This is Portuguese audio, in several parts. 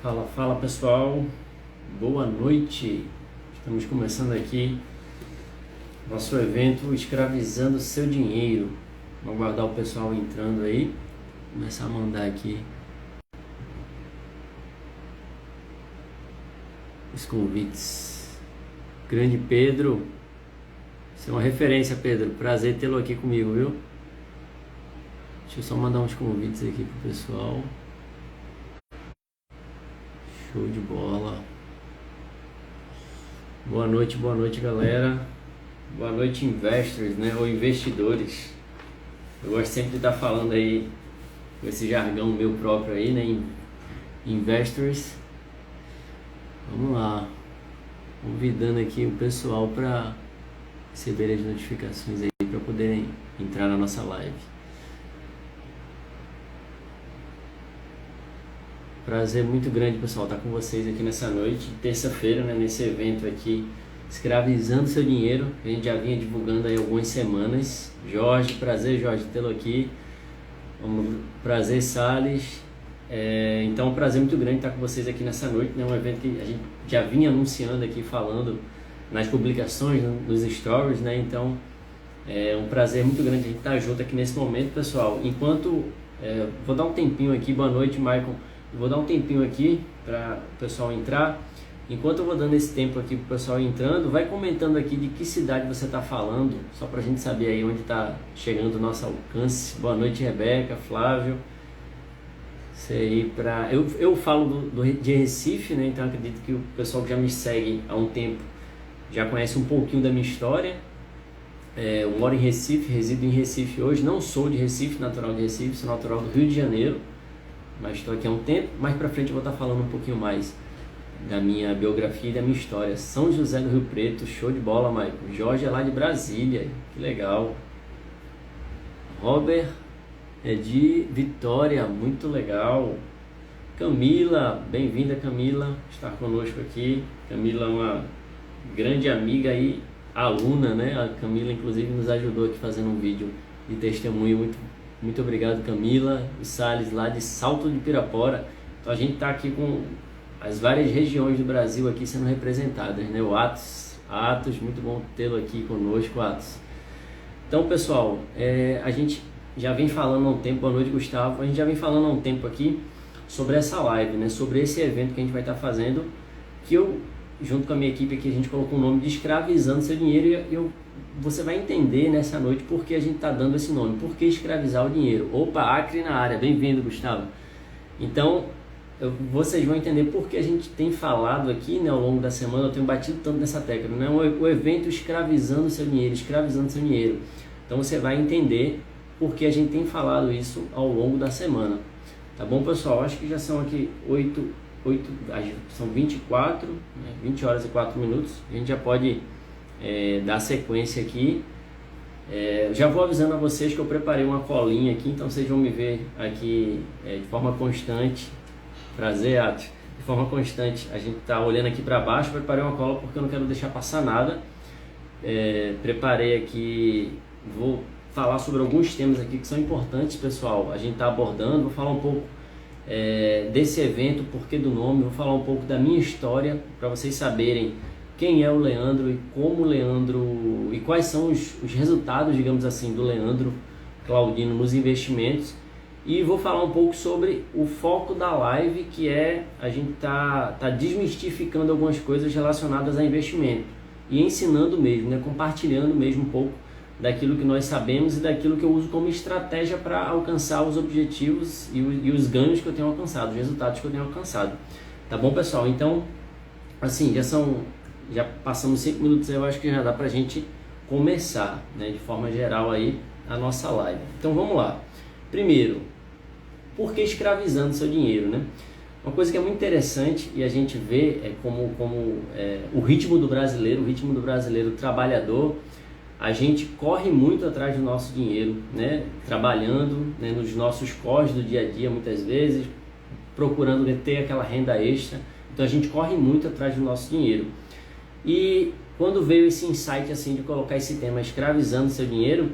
Fala, fala pessoal, boa noite. Estamos começando aqui nosso evento Escravizando Seu Dinheiro. Vamos aguardar o pessoal entrando aí, começar a mandar aqui os convites. Grande Pedro, você é uma referência, Pedro, prazer tê-lo aqui comigo, viu? Deixa eu só mandar uns convites aqui pro pessoal. Show de bola. Boa noite, galera. Boa noite, investors, né? Ou investidores. Eu gosto sempre de estar falando aí com esse jargão meu próprio aí, né? Investors. Vamos lá. Convidando aqui o pessoal para receber as notificações aí para poderem entrar na nossa live. Prazer muito grande, pessoal, estar com vocês aqui nessa noite, terça-feira, né, nesse evento aqui, Escravizando Seu Dinheiro. A gente já vinha divulgando aí algumas semanas. Jorge, prazer, Jorge, tê-lo aqui. Prazer, Salles. Então, um prazer muito grande estar com vocês aqui nessa noite, né, um evento que a gente já vinha anunciando aqui, falando nas publicações, nos stories, né, então é um prazer muito grande a gente estar junto aqui nesse momento, pessoal. Enquanto, vou dar um tempinho aqui, boa noite, Michael. Vou dar um tempinho aqui para o pessoal entrar. Enquanto eu vou dando esse tempo aqui para o pessoal entrando, vai comentando aqui de que cidade você está falando, só para a gente saber aí onde está chegando o nosso alcance. Boa noite, Rebeca, Flávio. Isso aí eu falo de Recife, né? Então acredito que o pessoal que já me segue há um tempo já conhece um pouquinho da minha história. Eu moro em Recife, resido em Recife hoje. Não sou de Recife, natural de Recife, sou natural do Rio de Janeiro. Mas estou aqui há um tempo. Mais pra frente eu vou estar falando um pouquinho mais da minha biografia e da minha história. São José do Rio Preto, show de bola, Maicon. Jorge é lá de Brasília, que legal. Robert é de Vitória, muito legal. Camila, bem-vinda, Camila, estar conosco aqui. Camila é uma grande amiga e aluna, né? A Camila inclusive nos ajudou aqui fazendo um vídeo de testemunho. Muito obrigado, Camila. O Salles lá de Salto de Pirapora. Então a gente está aqui com as várias regiões do Brasil aqui sendo representadas, né? O Atos, muito bom tê-lo aqui conosco, Atos. Então, pessoal, a gente já vem falando há um tempo, boa noite, Gustavo. A gente já vem falando há um tempo aqui sobre essa live, né? Sobre esse evento que a gente vai estar fazendo, que eu, junto com a minha equipe aqui, a gente colocou o nome de Escravizando Seu Dinheiro, e você vai entender nessa noite por que a gente está dando esse nome, por que escravizar o dinheiro. Opa, Acre na área, bem-vindo, Gustavo. Então, vocês vão entender por que a gente tem falado aqui, né, ao longo da semana, eu tenho batido tanto nessa tecla, né, o evento Escravizando Seu Dinheiro, Escravizando Seu Dinheiro. Então você vai entender por que a gente tem falado isso ao longo da semana. Tá bom, pessoal? Acho que já são aqui são 24, né, 20 horas e 4 minutos. A gente já pode dar sequência aqui. Já vou avisando a vocês que eu preparei uma colinha aqui, então vocês vão me ver aqui de forma constante. Prazer, Atos. De forma constante, a gente está olhando aqui para baixo. Preparei uma cola porque eu não quero deixar passar nada. Preparei aqui, vou falar sobre alguns temas aqui que são importantes, pessoal. A gente está abordando, vou falar um pouco desse evento, porquê do nome, vou falar um pouco da minha história para vocês saberem quem é o Leandro e como o Leandro e quais são os resultados, digamos assim, do Leandro Claudino nos investimentos. E vou falar um pouco sobre o foco da live, que a gente tá desmistificando algumas coisas relacionadas a investimento e ensinando mesmo, né, compartilhando mesmo um pouco daquilo que nós sabemos e daquilo que eu uso como estratégia para alcançar os objetivos e os ganhos que eu tenho alcançado, os resultados que eu tenho alcançado. Tá bom, pessoal? Então, assim, já passamos 5 minutos, eu acho que já dá pra gente começar, né, de forma geral aí a nossa live. Então vamos lá. Primeiro, por que escravizando seu dinheiro, né? Uma coisa que é muito interessante e a gente vê como o ritmo do brasileiro trabalhador, a gente corre muito atrás do nosso dinheiro, né? Trabalhando, né, nos nossos corres do dia a dia, muitas vezes, procurando ter aquela renda extra. Então a gente corre muito atrás do nosso dinheiro. E quando veio esse insight assim de colocar esse tema, escravizando seu dinheiro,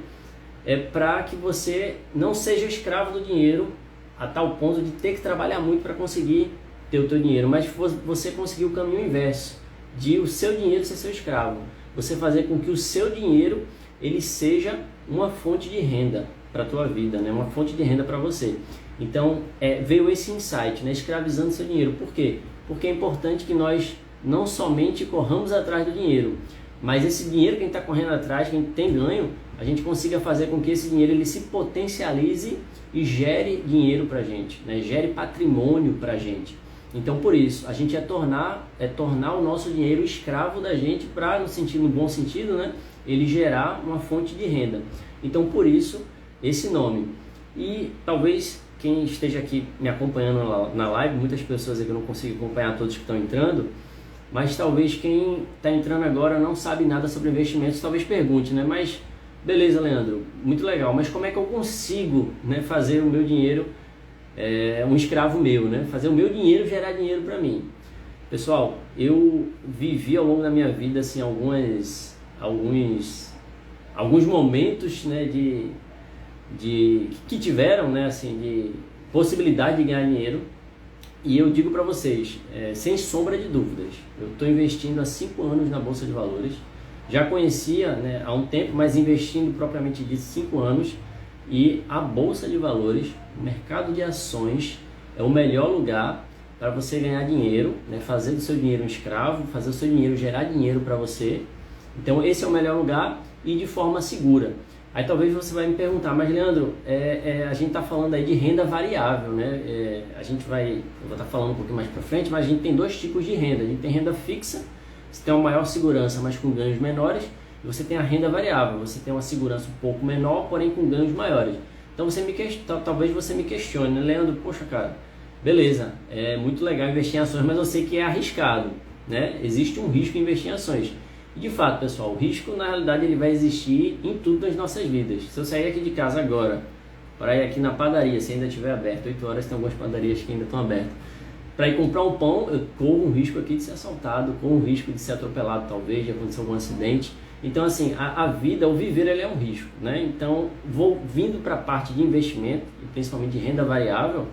para que você não seja escravo do dinheiro a tal ponto de ter que trabalhar muito para conseguir ter ter o teu dinheiro, mas você conseguir o caminho inverso, de o seu dinheiro ser seu escravo. Você fazer com que o seu dinheiro ele seja uma fonte de renda para a tua vida, né? Uma fonte de renda para você. Então, veio esse insight, né? Escravizando seu dinheiro. Por quê? Porque é importante que nós não somente corramos atrás do dinheiro, mas esse dinheiro que a gente está correndo atrás, que a gente tem ganho, a gente consiga fazer com que esse dinheiro ele se potencialize e gere dinheiro para a gente, né? Gere patrimônio para a gente. Então, por isso, a gente tornar o nosso dinheiro escravo da gente para, no bom sentido, né? Ele gerar uma fonte de renda. Então, por isso, esse nome. E talvez quem esteja aqui me acompanhando na live, muitas pessoas aqui eu não consigo acompanhar todos que estão entrando, mas talvez quem está entrando agora não sabe nada sobre investimentos, talvez pergunte, né? Mas beleza, Leandro, muito legal, mas como é que eu consigo, né, fazer o meu dinheiro um escravo meu, né? Fazer o meu dinheiro gerar dinheiro para mim? Pessoal, eu vivi ao longo da minha vida assim alguns momentos, né, que tiveram, né, assim, de possibilidade de ganhar dinheiro, e eu digo para vocês, sem sombra de dúvidas, eu estou investindo há 5 anos na Bolsa de Valores. Já conhecia, né, há um tempo, mas investindo propriamente de 5 anos, e a Bolsa de Valores, o mercado de ações, é o melhor lugar para você ganhar dinheiro, né, fazer do seu dinheiro um escravo, fazer o seu dinheiro gerar dinheiro para você. Então esse é o melhor lugar e de forma segura. Aí talvez você vai me perguntar, mas Leandro, a gente está falando aí de renda variável, né? Eu vou estar falando um pouquinho mais para frente, mas a gente tem 2 tipos de renda. A gente tem renda fixa, você tem uma maior segurança, mas com ganhos menores, e você tem a renda variável, você tem uma segurança um pouco menor, porém com ganhos maiores. Então talvez você me questione, né, Leandro? Poxa, cara, beleza, é muito legal investir em ações, mas eu sei que é arriscado, né? Existe um risco em investir em ações. E de fato, pessoal, o risco na realidade ele vai existir em tudo nas nossas vidas. Se eu sair aqui de casa agora, para ir aqui na padaria, se ainda estiver aberto, 8 horas tem algumas padarias que ainda estão abertas, para ir comprar um pão, eu corro um risco aqui de ser assaltado, corro um risco de ser atropelado talvez, de acontecer algum acidente. Então assim, a vida, o viver, ele é um risco, né? Então, vindo para a parte de investimento, e principalmente de renda variável,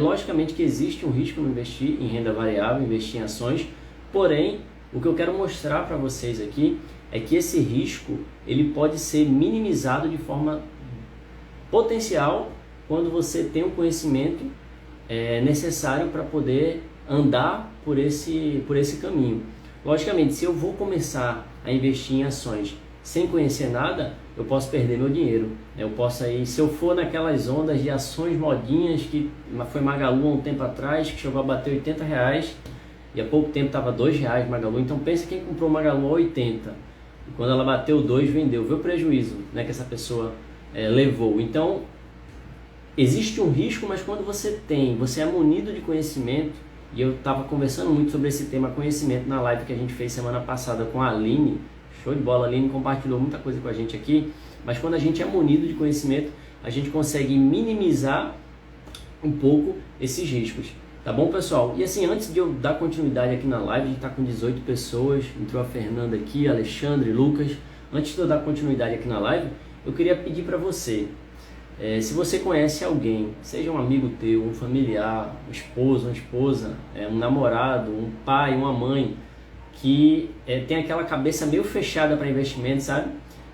logicamente que existe um risco no investir em renda variável, investir em ações, porém, o que eu quero mostrar para vocês aqui é que esse risco ele pode ser minimizado de forma potencial quando você tem um conhecimento necessário para poder andar por esse caminho. Logicamente, se eu vou começar a investir em ações sem conhecer nada, eu posso perder meu dinheiro. Eu posso aí, se eu for naquelas ondas de ações modinhas, que foi Magalu há um tempo atrás, que chegou a bater R$80, e há pouco tempo estava R$2 Magalu. Então pensa quem comprou Magalu a 80, e quando ela bateu 2, vendeu, viu o prejuízo, né, que essa pessoa levou. Então existe um risco, mas quando você é munido de conhecimento, e eu estava conversando muito sobre esse tema conhecimento na live que a gente fez semana passada com a Aline, show de bola, a Aline compartilhou muita coisa com a gente aqui, mas quando a gente é munido de conhecimento, a gente consegue minimizar um pouco esses riscos. Tá bom, pessoal? E assim, antes de eu dar continuidade aqui na live, a gente está com 18 pessoas, entrou a Fernanda aqui, Alexandre, Lucas. Antes de eu dar continuidade aqui na live, eu queria pedir para você, se você conhece alguém, seja um amigo teu, um familiar, um esposo, uma esposa, um namorado, um pai, uma mãe, que tem aquela cabeça meio fechada para investimento, sabe?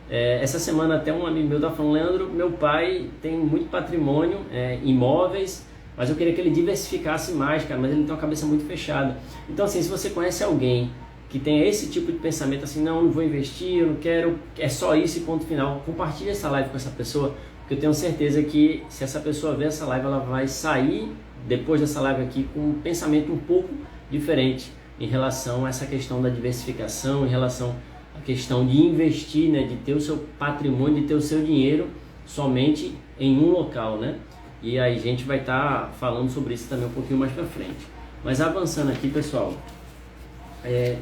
Essa semana até um amigo meu estava falando, Leandro, meu pai tem muito patrimônio, imóveis, mas eu queria que ele diversificasse mais, cara, mas ele tem uma cabeça muito fechada. Então assim, se você conhece alguém que tenha esse tipo de pensamento, assim, não vou investir, eu não quero, é só isso e ponto final, compartilhe essa live com essa pessoa, porque eu tenho certeza que se essa pessoa ver essa live, ela vai sair depois dessa live aqui com um pensamento um pouco diferente em relação a essa questão da diversificação, em relação à questão de investir, né, de ter o seu patrimônio, de ter o seu dinheiro somente em um local, né? E aí a gente vai estar falando sobre isso também um pouquinho mais para frente. Mas avançando aqui, pessoal,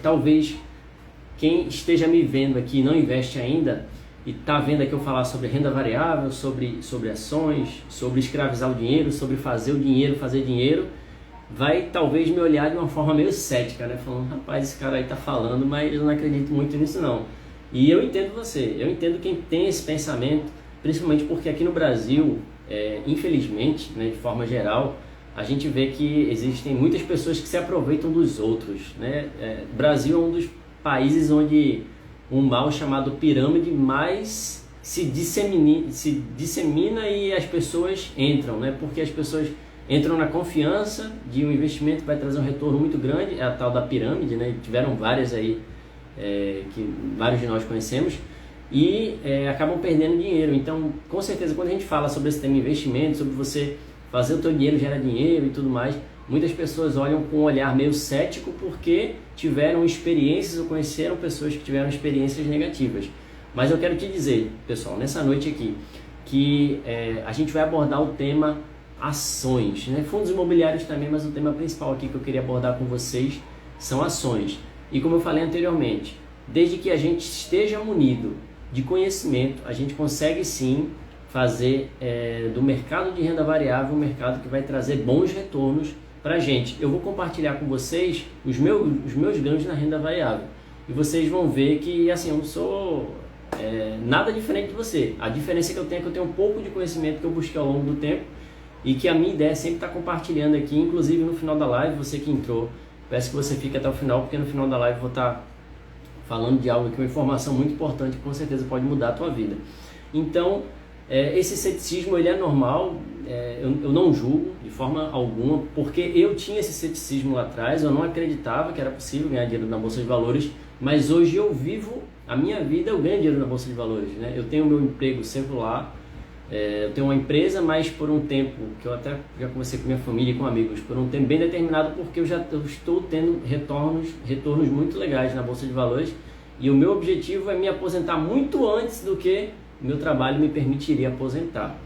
talvez quem esteja me vendo aqui e não investe ainda, e está vendo aqui eu falar sobre renda variável, sobre ações, sobre escravizar o dinheiro, sobre fazer dinheiro, vai talvez me olhar de uma forma meio cética, né? Falando, rapaz, esse cara aí tá falando, mas eu não acredito muito nisso não. E eu entendo você, eu entendo quem tem esse pensamento, principalmente porque aqui no Brasil, infelizmente, né, de forma geral, a gente vê que existem muitas pessoas que se aproveitam dos outros, né? O Brasil é um dos países onde um mal chamado pirâmide mais se dissemina e as pessoas entram, né? Porque as pessoas entram na confiança de um investimento que vai trazer um retorno muito grande, é a tal da pirâmide, né? Tiveram várias aí, que vários de nós conhecemos, e acabam perdendo dinheiro. Então, com certeza, quando a gente fala sobre esse tema investimento, sobre você fazer o teu dinheiro gerar dinheiro e tudo mais, muitas pessoas olham com um olhar meio cético porque tiveram experiências ou conheceram pessoas que tiveram experiências negativas. Mas eu quero te dizer, pessoal, nessa noite aqui, que a gente vai abordar o tema ações, né? Fundos imobiliários também, mas o tema principal aqui que eu queria abordar com vocês são ações. E como eu falei anteriormente, desde que a gente esteja munido de conhecimento, a gente consegue sim fazer do mercado de renda variável um mercado que vai trazer bons retornos para a gente. Eu vou compartilhar com vocês os meus ganhos na renda variável e vocês vão ver que assim, eu não sou nada diferente de você. A diferença que eu tenho é que eu tenho um pouco de conhecimento que eu busquei ao longo do tempo e que a minha ideia é sempre estar compartilhando aqui, inclusive no final da live. Você que entrou, peço que você fique até o final, porque no final da live eu vou estar falando de algo aqui, uma informação muito importante que com certeza pode mudar a tua vida. Então, esse ceticismo ele é normal, eu não julgo de forma alguma, porque eu tinha esse ceticismo lá atrás, eu não acreditava que era possível ganhar dinheiro na Bolsa de Valores, mas hoje eu vivo a minha vida, eu ganho dinheiro na Bolsa de Valores, né? Eu tenho meu emprego secular, eu tenho uma empresa, mas por um tempo, que eu até já conversei com minha família e com amigos, por um tempo bem determinado, porque eu estou tendo retornos muito legais na Bolsa de Valores, e o meu objetivo é me aposentar muito antes do que o meu trabalho me permitiria aposentar.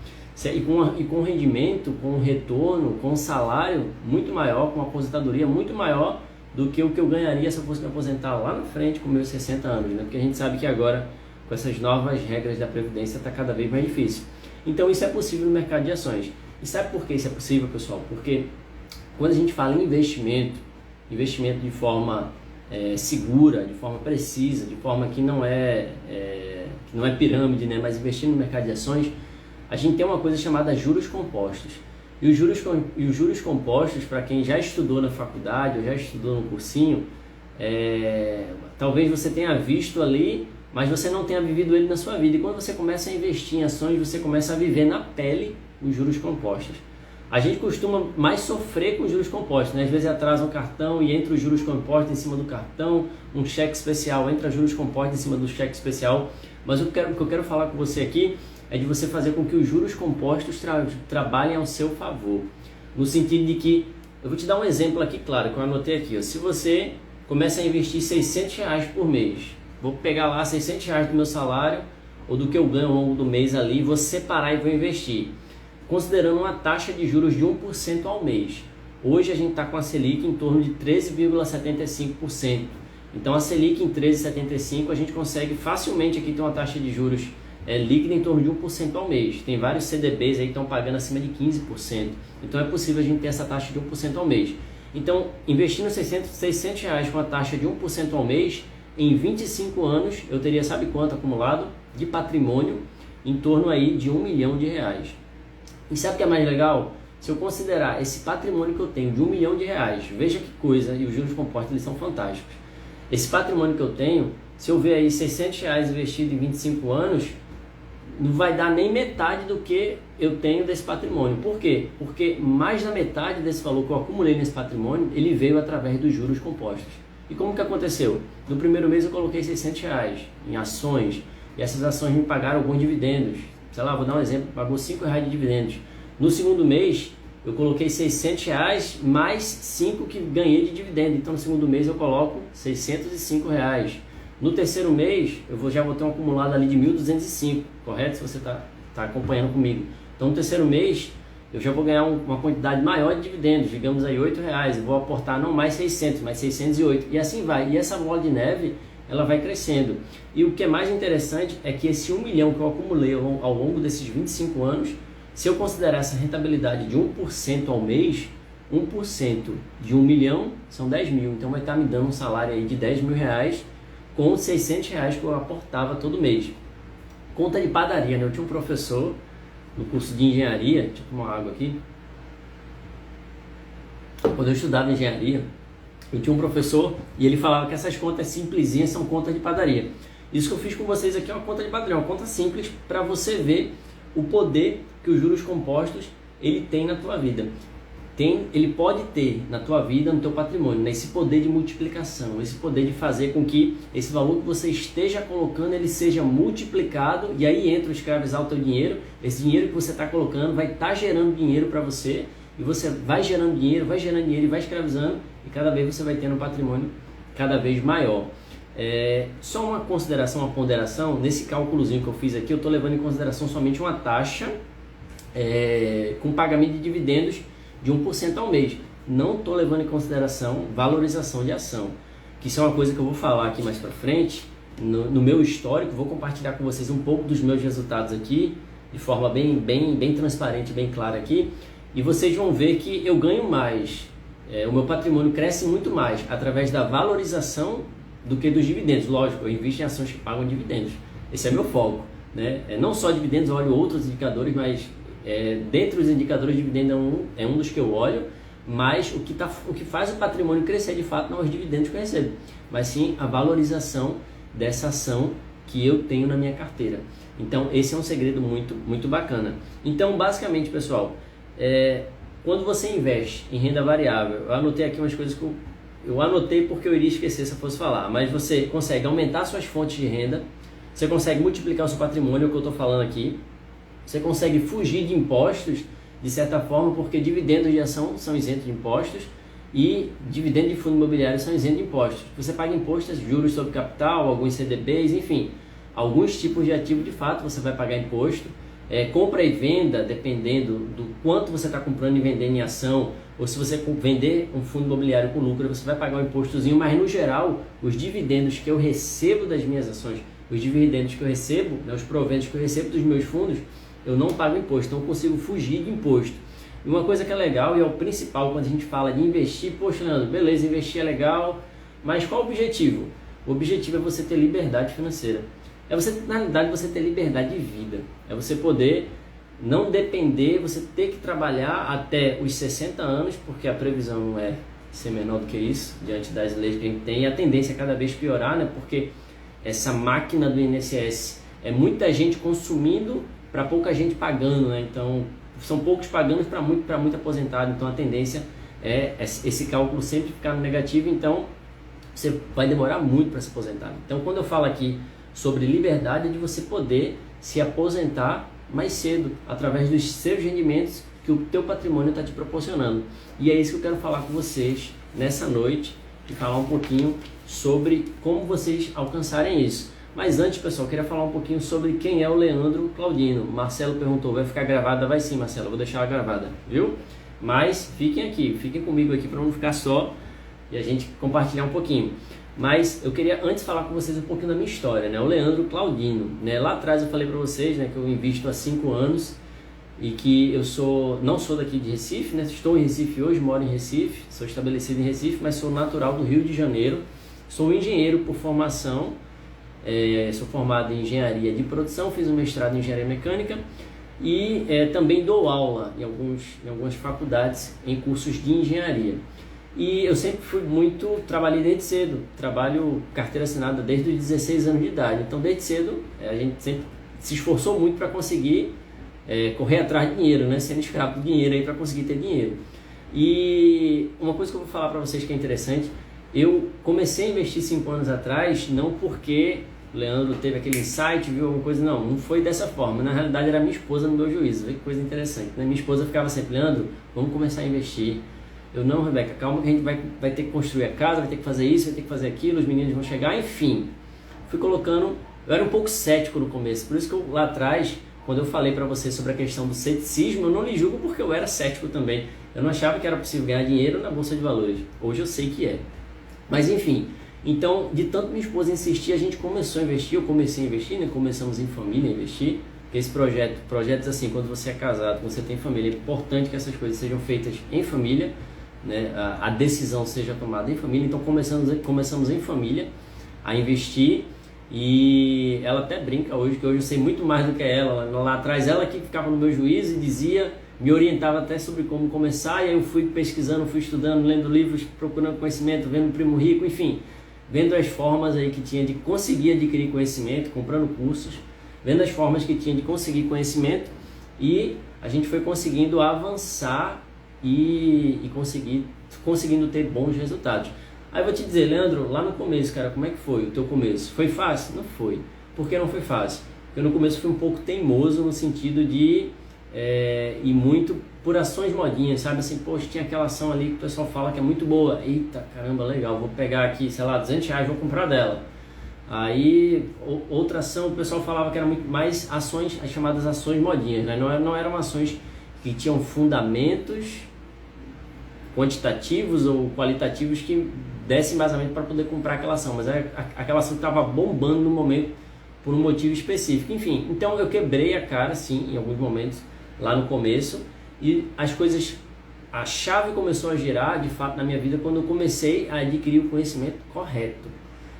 E com um rendimento, com um retorno, com um salário muito maior, com uma aposentadoria muito maior do que o que eu ganharia se eu fosse me aposentar lá na frente com meus 60 anos, né? Porque a gente sabe que agora, com essas novas regras da Previdência, está cada vez mais difícil. Então isso é possível no mercado de ações. E sabe por que isso é possível, pessoal? Porque quando a gente fala em investimento de forma segura, de forma precisa, de forma que não é pirâmide, né? Mas investir no mercado de ações, a gente tem uma coisa chamada juros compostos. E os juros compostos, para quem já estudou na faculdade ou já estudou no cursinho, talvez você tenha visto ali, mas você não tenha vivido ele na sua vida. E quando você começa a investir em ações, você começa a viver na pele os juros compostos. A gente costuma mais sofrer com os juros compostos, né? Às vezes atrasa um cartão e entra os juros compostos em cima do cartão, um cheque especial, entra juros compostos em cima do cheque especial. Mas o que eu quero falar com você aqui é de você fazer com que os juros compostos trabalhem ao seu favor. No sentido de que, eu vou te dar um exemplo aqui, claro, que eu anotei aqui. Ó. Se você começa a investir R$600 por mês, vou pegar lá R$600 do meu salário ou do que eu ganho ao longo do mês ali, vou separar e vou investir, considerando uma taxa de juros de 1% ao mês. Hoje a gente está com a Selic em torno de 13,75%. Então a Selic em 13,75% a gente consegue facilmente aqui ter uma taxa de juros líquida em torno de 1% ao mês. Tem vários CDBs aí que estão pagando acima de 15%. Então é possível a gente ter essa taxa de 1% ao mês. Então, investindo R$600 com a taxa de 1% ao mês, em 25 anos eu teria, sabe quanto acumulado de patrimônio? Em torno aí de R$1 milhão. E sabe o que é mais legal? Se eu considerar esse patrimônio que eu tenho de R$1 milhão, veja que coisa, e os juros compostos eles são fantásticos. Esse patrimônio que eu tenho, se eu ver aí R$600 investido em 25 anos, não vai dar nem metade do que eu tenho desse patrimônio. Por quê? Porque mais da metade desse valor que eu acumulei nesse patrimônio, ele veio através dos juros compostos. E como que aconteceu? No primeiro mês eu coloquei R$600 em ações, e essas ações me pagaram alguns dividendos. Sei lá, vou dar um exemplo, pagou R$5 de dividendos. No segundo mês, eu coloquei R$600 mais 5 que ganhei de dividendo. Então no segundo mês eu coloco R$605. No terceiro mês, já vou ter um acumulado ali de 1.205, correto? Se você está acompanhando comigo. Então no terceiro mês, eu já vou ganhar uma quantidade maior de dividendos, digamos aí R$8. Eu vou aportar não mais 600, mas 608. E assim vai. E essa bola de neve, ela vai crescendo. E o que é mais interessante é que esse 1 milhão que eu acumulei ao longo desses 25 anos, se eu considerar essa rentabilidade de 1% ao mês, 1% de 1 milhão são 10 mil. Então vai estar me dando um salário aí de R$10 mil com R$600 que eu aportava todo mês. Conta de padaria, né? Eu tinha um professor no curso de engenharia, deixa eu tomar água aqui. quando eu estudava engenharia, eu tinha um professor e ele falava que essas contas simplesinhas são contas de padaria. Isso que eu fiz com vocês aqui é uma conta de padaria, uma conta simples para você ver o poder que os juros compostos ele tem na tua vida. Ele pode ter na tua vida, no teu patrimônio, né? Esse poder de multiplicação, esse poder de fazer com que esse valor que você esteja colocando, ele seja multiplicado, e aí entra o escravizar o teu dinheiro. Esse dinheiro que você está colocando vai estar gerando dinheiro para você, e você vai gerando dinheiro e vai escravizando, e cada vez você vai tendo um patrimônio cada vez maior. Só uma consideração, uma ponderação, nesse cálculozinho que eu fiz aqui, eu estou levando em consideração somente uma taxa com pagamento de dividendos de 1% ao mês. Não estou levando em consideração valorização de ação, que isso é uma coisa que eu vou falar aqui mais para frente, no meu histórico. Vou compartilhar com vocês um pouco dos meus resultados aqui, de forma bem transparente, bem clara aqui, e vocês vão ver que eu ganho mais, o meu patrimônio cresce muito mais através da valorização do que dos dividendos. Lógico, eu invisto em ações que pagam dividendos, esse é meu foco, né? Não só dividendos, eu olho outros indicadores, mas dentre os indicadores de dividendo é um dos que eu olho, mas o que faz o patrimônio crescer de fato não é os dividendos que eu recebo, mas sim a valorização dessa ação que eu tenho na minha carteira. Então esse é um segredo muito bacana. Então basicamente, pessoal, quando você investe em renda variável, eu anotei aqui umas coisas que eu anotei porque eu iria esquecer se eu fosse falar, mas você consegue aumentar suas fontes de renda, você consegue multiplicar o seu patrimônio, é o que eu estou falando aqui. Você consegue fugir de impostos, de certa forma, porque dividendos de ação são isentos de impostos e dividendos de fundo imobiliário são isentos de impostos. Você paga impostos, juros sobre capital, alguns CDBs, enfim, alguns tipos de ativo de fato você vai pagar imposto. Compra e venda, dependendo do quanto você está comprando e vendendo em ação, ou se você vender um fundo imobiliário com lucro, você vai pagar um impostozinho, mas no geral, os dividendos que eu recebo das minhas ações, os dividendos que eu recebo, né, os proventos que eu recebo dos meus fundos, eu não pago imposto, então eu consigo fugir de imposto. E uma coisa que é legal e é o principal quando a gente fala de investir, poxa, Leandro, beleza, investir é legal, mas qual o objetivo? O objetivo é você ter liberdade financeira. Na realidade, você ter liberdade de vida. É você poder não depender, você ter que trabalhar até os 60 anos, porque a previsão não é ser menor do que isso, diante das leis que a gente tem, e a tendência é cada vez piorar, né? Porque essa máquina do INSS é muita gente consumindo para pouca gente pagando, né? Então são poucos pagando para muito aposentado, então a tendência é esse cálculo sempre ficar no negativo, então você vai demorar muito para se aposentar. Então quando eu falo aqui sobre liberdade, é de você poder se aposentar mais cedo, através dos seus rendimentos que o teu patrimônio está te proporcionando. E é isso que eu quero falar com vocês nessa noite, e falar um pouquinho sobre como vocês alcançarem isso. Mas antes, pessoal, eu queria falar um pouquinho sobre quem é o Leandro Claudino. Marcelo perguntou, vai ficar gravada? Vai sim, Marcelo, eu vou deixar ela gravada, viu? Mas fiquem aqui, fiquem comigo aqui para não ficar só e a gente compartilhar um pouquinho. Mas eu queria antes falar com vocês um pouquinho da minha história, né? O Leandro Claudino, né? Lá atrás eu falei para vocês, né, que eu invisto há 5 anos e que eu não sou daqui de Recife, né? Estou em Recife hoje, moro em Recife, sou estabelecido em Recife, mas sou natural do Rio de Janeiro. Sou engenheiro por formação. Sou formado em engenharia de produção, fiz um mestrado em engenharia mecânica e também dou aula em algumas faculdades em cursos de engenharia. E eu sempre trabalhei desde cedo, trabalho carteira assinada desde os 16 anos de idade. Então desde cedo a gente sempre se esforçou muito para conseguir correr atrás de dinheiro, né? Sendo escravo do dinheiro aí para conseguir ter dinheiro. E uma coisa que eu vou falar para vocês que é interessante, eu comecei a investir 5 anos atrás, não porque o Leandro teve aquele insight, viu alguma coisa, não foi dessa forma. Na realidade era minha esposa no meu juízo, vê que coisa interessante, né? Minha esposa ficava sempre, Leandro, vamos começar a investir. Eu, não, Rebeca, calma que a gente vai ter que construir a casa, vai ter que fazer isso, vai ter que fazer aquilo, os meninos vão chegar, enfim. Fui colocando, eu era um pouco cético no começo, por isso que eu, lá atrás, quando eu falei para você sobre a questão do ceticismo, eu não lhe julgo porque eu era cético também. Eu não achava que era possível ganhar dinheiro na Bolsa de Valores, hoje eu sei que é. Mas enfim, então de tanto minha esposa insistir, a gente começou a investir, eu comecei a investir, né? Começamos em família a investir, porque esse projetos assim, quando você é casado, quando você tem família, é importante que essas coisas sejam feitas em família, né? A decisão seja tomada em família, então começamos em família a investir e ela até brinca hoje, que hoje eu sei muito mais do que ela. Lá atrás ela que ficava no meu juízo e dizia me orientava até sobre como começar, e aí eu fui pesquisando, fui estudando, lendo livros, procurando conhecimento, vendo o Primo Rico, enfim, vendo as formas aí que tinha de conseguir adquirir conhecimento, comprando cursos, vendo as formas que tinha de conseguir conhecimento, e a gente foi conseguindo avançar e conseguindo ter bons resultados. Aí eu vou te dizer, Leandro, lá no começo, cara, como é que foi o teu começo? Foi fácil? Não foi. Por que não foi fácil? Porque no começo fui um pouco teimoso no sentido de ir muito por ações modinhas, sabe? Assim, poxa, tinha aquela ação ali que o pessoal fala que é muito boa. Eita, caramba, legal, vou pegar aqui, sei lá, R$200, vou comprar dela. Aí, outra ação, o pessoal falava que era muito mais ações, as chamadas ações modinhas, né? Não eram ações que tinham fundamentos quantitativos ou qualitativos que dessem embasamento para poder comprar aquela ação, mas era aquela ação que estava bombando no momento por um motivo específico. Enfim, então eu quebrei a cara, sim, em alguns momentos, lá no começo, e a chave começou a girar, de fato, na minha vida, quando eu comecei a adquirir o conhecimento correto.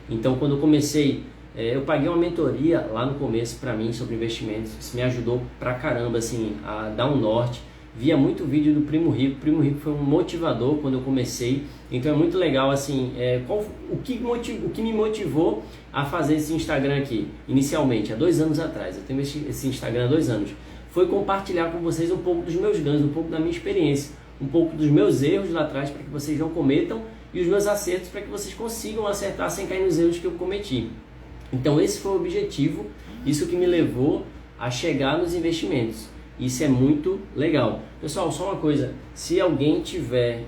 Então, quando eu comecei, eu paguei uma mentoria lá no começo para mim sobre investimentos. Isso me ajudou pra caramba, assim, a dar um norte. Via muito vídeo do Primo Rico. O Primo Rico foi um motivador quando eu comecei. Então é muito legal, assim, o que me motivou a fazer esse Instagram aqui, inicialmente, há 2 anos atrás. Eu tenho esse Instagram há 2 anos. Foi compartilhar com vocês um pouco dos meus ganhos, um pouco da minha experiência, um pouco dos meus erros lá atrás para que vocês não cometam, e os meus acertos para que vocês consigam acertar sem cair nos erros que eu cometi. Então esse foi o objetivo, isso que me levou a chegar nos investimentos. Isso é muito legal. Pessoal, só uma coisa, se alguém tiver,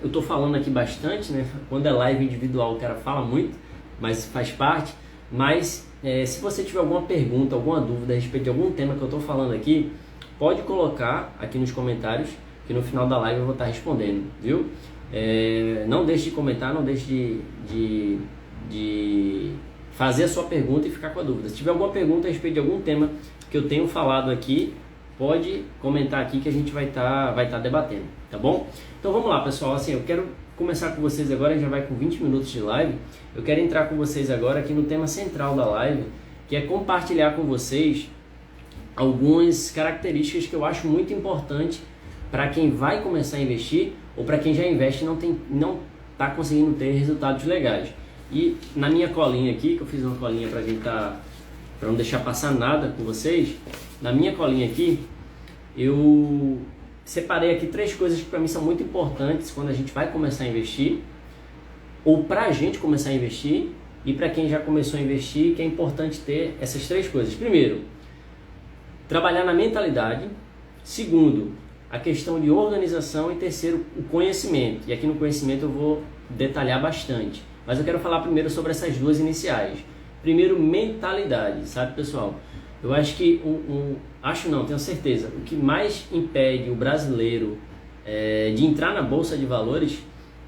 eu estou falando aqui bastante, né? Quando é live individual o cara fala muito, mas faz parte, mas se você tiver alguma pergunta, alguma dúvida a respeito de algum tema que eu estou falando aqui, pode colocar aqui nos comentários, que no final da live eu vou estar respondendo, viu? Não deixe de comentar, não deixe de fazer a sua pergunta e ficar com a dúvida. Se tiver alguma pergunta a respeito de algum tema que eu tenho falado aqui, pode comentar aqui que a gente vai estar debatendo, tá bom? Então vamos lá, pessoal, assim, eu quero começar com vocês agora, a gente já vai com 20 minutos de live. Eu quero entrar com vocês agora aqui no tema central da live, que é compartilhar com vocês algumas características que eu acho muito importante para quem vai começar a investir ou para quem já investe e não está conseguindo ter resultados legais. E na minha colinha aqui, que eu fiz uma colinha para não deixar passar nada com vocês, na minha colinha aqui, eu separei aqui 3 coisas que para mim são muito importantes quando a gente vai começar a investir, ou para a gente começar a investir, e para quem já começou a investir, que é importante ter essas 3 coisas. Primeiro, trabalhar na mentalidade. Segundo, a questão de organização. E terceiro, o conhecimento. E aqui no conhecimento eu vou detalhar bastante. Mas eu quero falar primeiro sobre essas 2 iniciais. Primeiro, mentalidade, sabe, pessoal? Eu acho que, tenho certeza, o que mais impede o brasileiro de entrar na Bolsa de Valores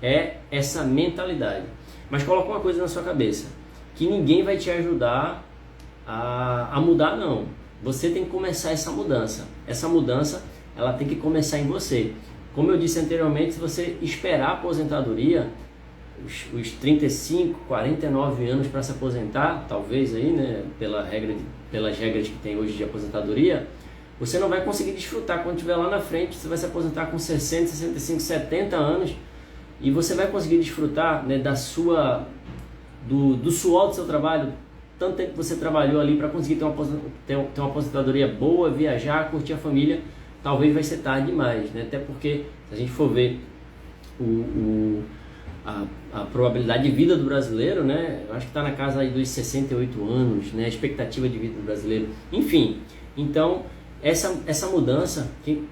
é essa mentalidade. Mas coloca uma coisa na sua cabeça, que ninguém vai te ajudar a mudar, não. Você tem que começar essa mudança. Essa mudança, ela tem que começar em você. Como eu disse anteriormente, se você esperar a aposentadoria, os 35, 49 anos para se aposentar, talvez aí, né, pelas regras que tem hoje de aposentadoria, você não vai conseguir desfrutar quando estiver lá na frente. Você vai se aposentar com 60, 65, 70 anos e você vai conseguir desfrutar, né, do suor do seu trabalho, tanto tempo que você trabalhou ali para conseguir ter uma aposentadoria boa, viajar, curtir a família. Talvez vai ser tarde demais, né? Até porque, se a gente for ver a probabilidade de vida do brasileiro, né? Eu acho que está na casa aí dos 68 anos, né? A expectativa de vida do brasileiro. Enfim, então, essa mudança,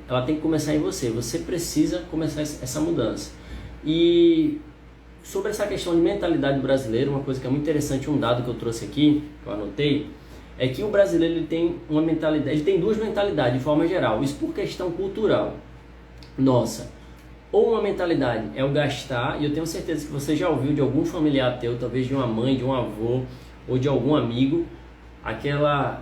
ela tem que começar em você. Você precisa começar essa mudança. E sobre essa questão de mentalidade do brasileiro, uma coisa que é muito interessante, um dado que eu trouxe aqui, que eu anotei, é que o brasileiro ele tem uma mentalidade, ele tem 2 mentalidades de forma geral, isso por questão cultural. Nossa, ou uma mentalidade é o gastar, e eu tenho certeza que você já ouviu de algum familiar teu, talvez de uma mãe, de um avô, ou de algum amigo, aquela